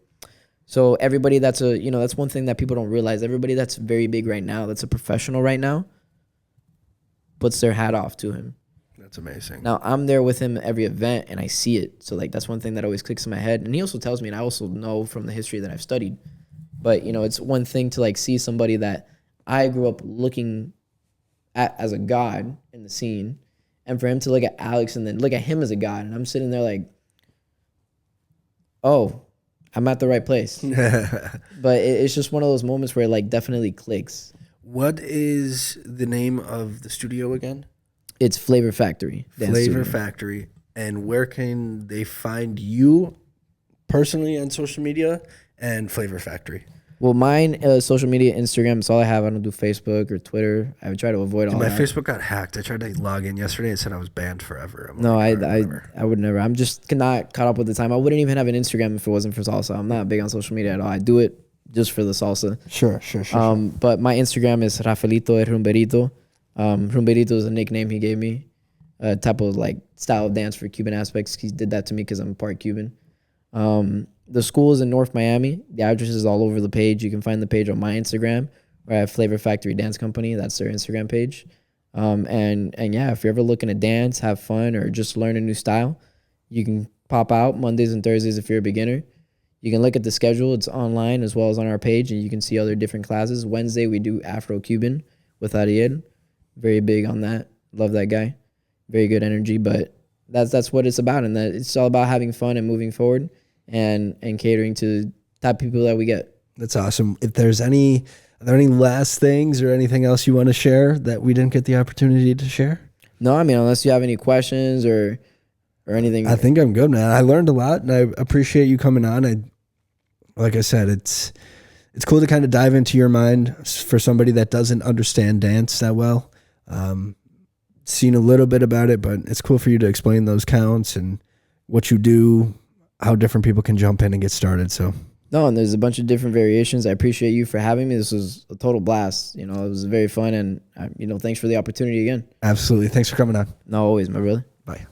So everybody that's one thing that people don't realize. Everybody that's very big right now, that's a professional right now, puts their hat off to him. That's amazing. Now, I'm there with him every event, and I see it. So, like, that's one thing that always clicks in my head. And he also tells me, and I also know from the history that I've studied. But, you know, it's one thing to, like, see somebody that I grew up looking at as a god in the scene, and for him to look at Alex and then look at him as a god, and I'm sitting there like, oh, I'm at the right place. But it's just one of those moments where it like definitely clicks. What is the name of the studio again? It's Flavor Factory. Flavor Factory. And where can they find you personally on social media and Flavor Factory? Well, mine, social media, Instagram, that's all I have. I don't do Facebook or Twitter. I would try to avoid all My that. Facebook got hacked. I tried to log in yesterday and said I was banned forever. No, I would never. I'm just not caught up with the time. I wouldn't even have an Instagram if it wasn't for salsa. I'm not big on social media at all. I do it just for the salsa. Sure. But my Instagram is Rafaelito El Rumberito. Rumberito is a nickname he gave me. A type of like style of dance for Cuban aspects. He did that to me because I'm part Cuban. The school is in North Miami. The address is all over the page. You can find the page on my Instagram, where I have Flavor Factory Dance Company. That's their Instagram page. And yeah, if you're ever looking to dance, have fun, or just learn a new style, you can pop out Mondays and Thursdays if you're a beginner. You can look at the schedule. It's online as well as on our page, and you can see other different classes. Wednesday, we do Afro-Cuban with Ariel. Very big on that. Love that guy. Very good energy, but that's what it's about, and that it's all about having fun and moving forward and catering to the type of people that we get. That's awesome. If there's are there any last things or anything else you want to share that we didn't get the opportunity to share? No, I mean, unless you have any questions or anything. I think I'm good, man. I learned a lot, and I appreciate you coming on. Like I said, it's cool to kind of dive into your mind for somebody that doesn't understand dance that well. Seen a little bit about it, but it's cool for you to explain those counts and what you do, how different people can jump in and get started. So no, and there's a bunch of different variations. I appreciate you for having me. This was a total blast. You know, it was very fun, and thanks for the opportunity again. Absolutely. Thanks for coming on. No, always, my brother. Bye.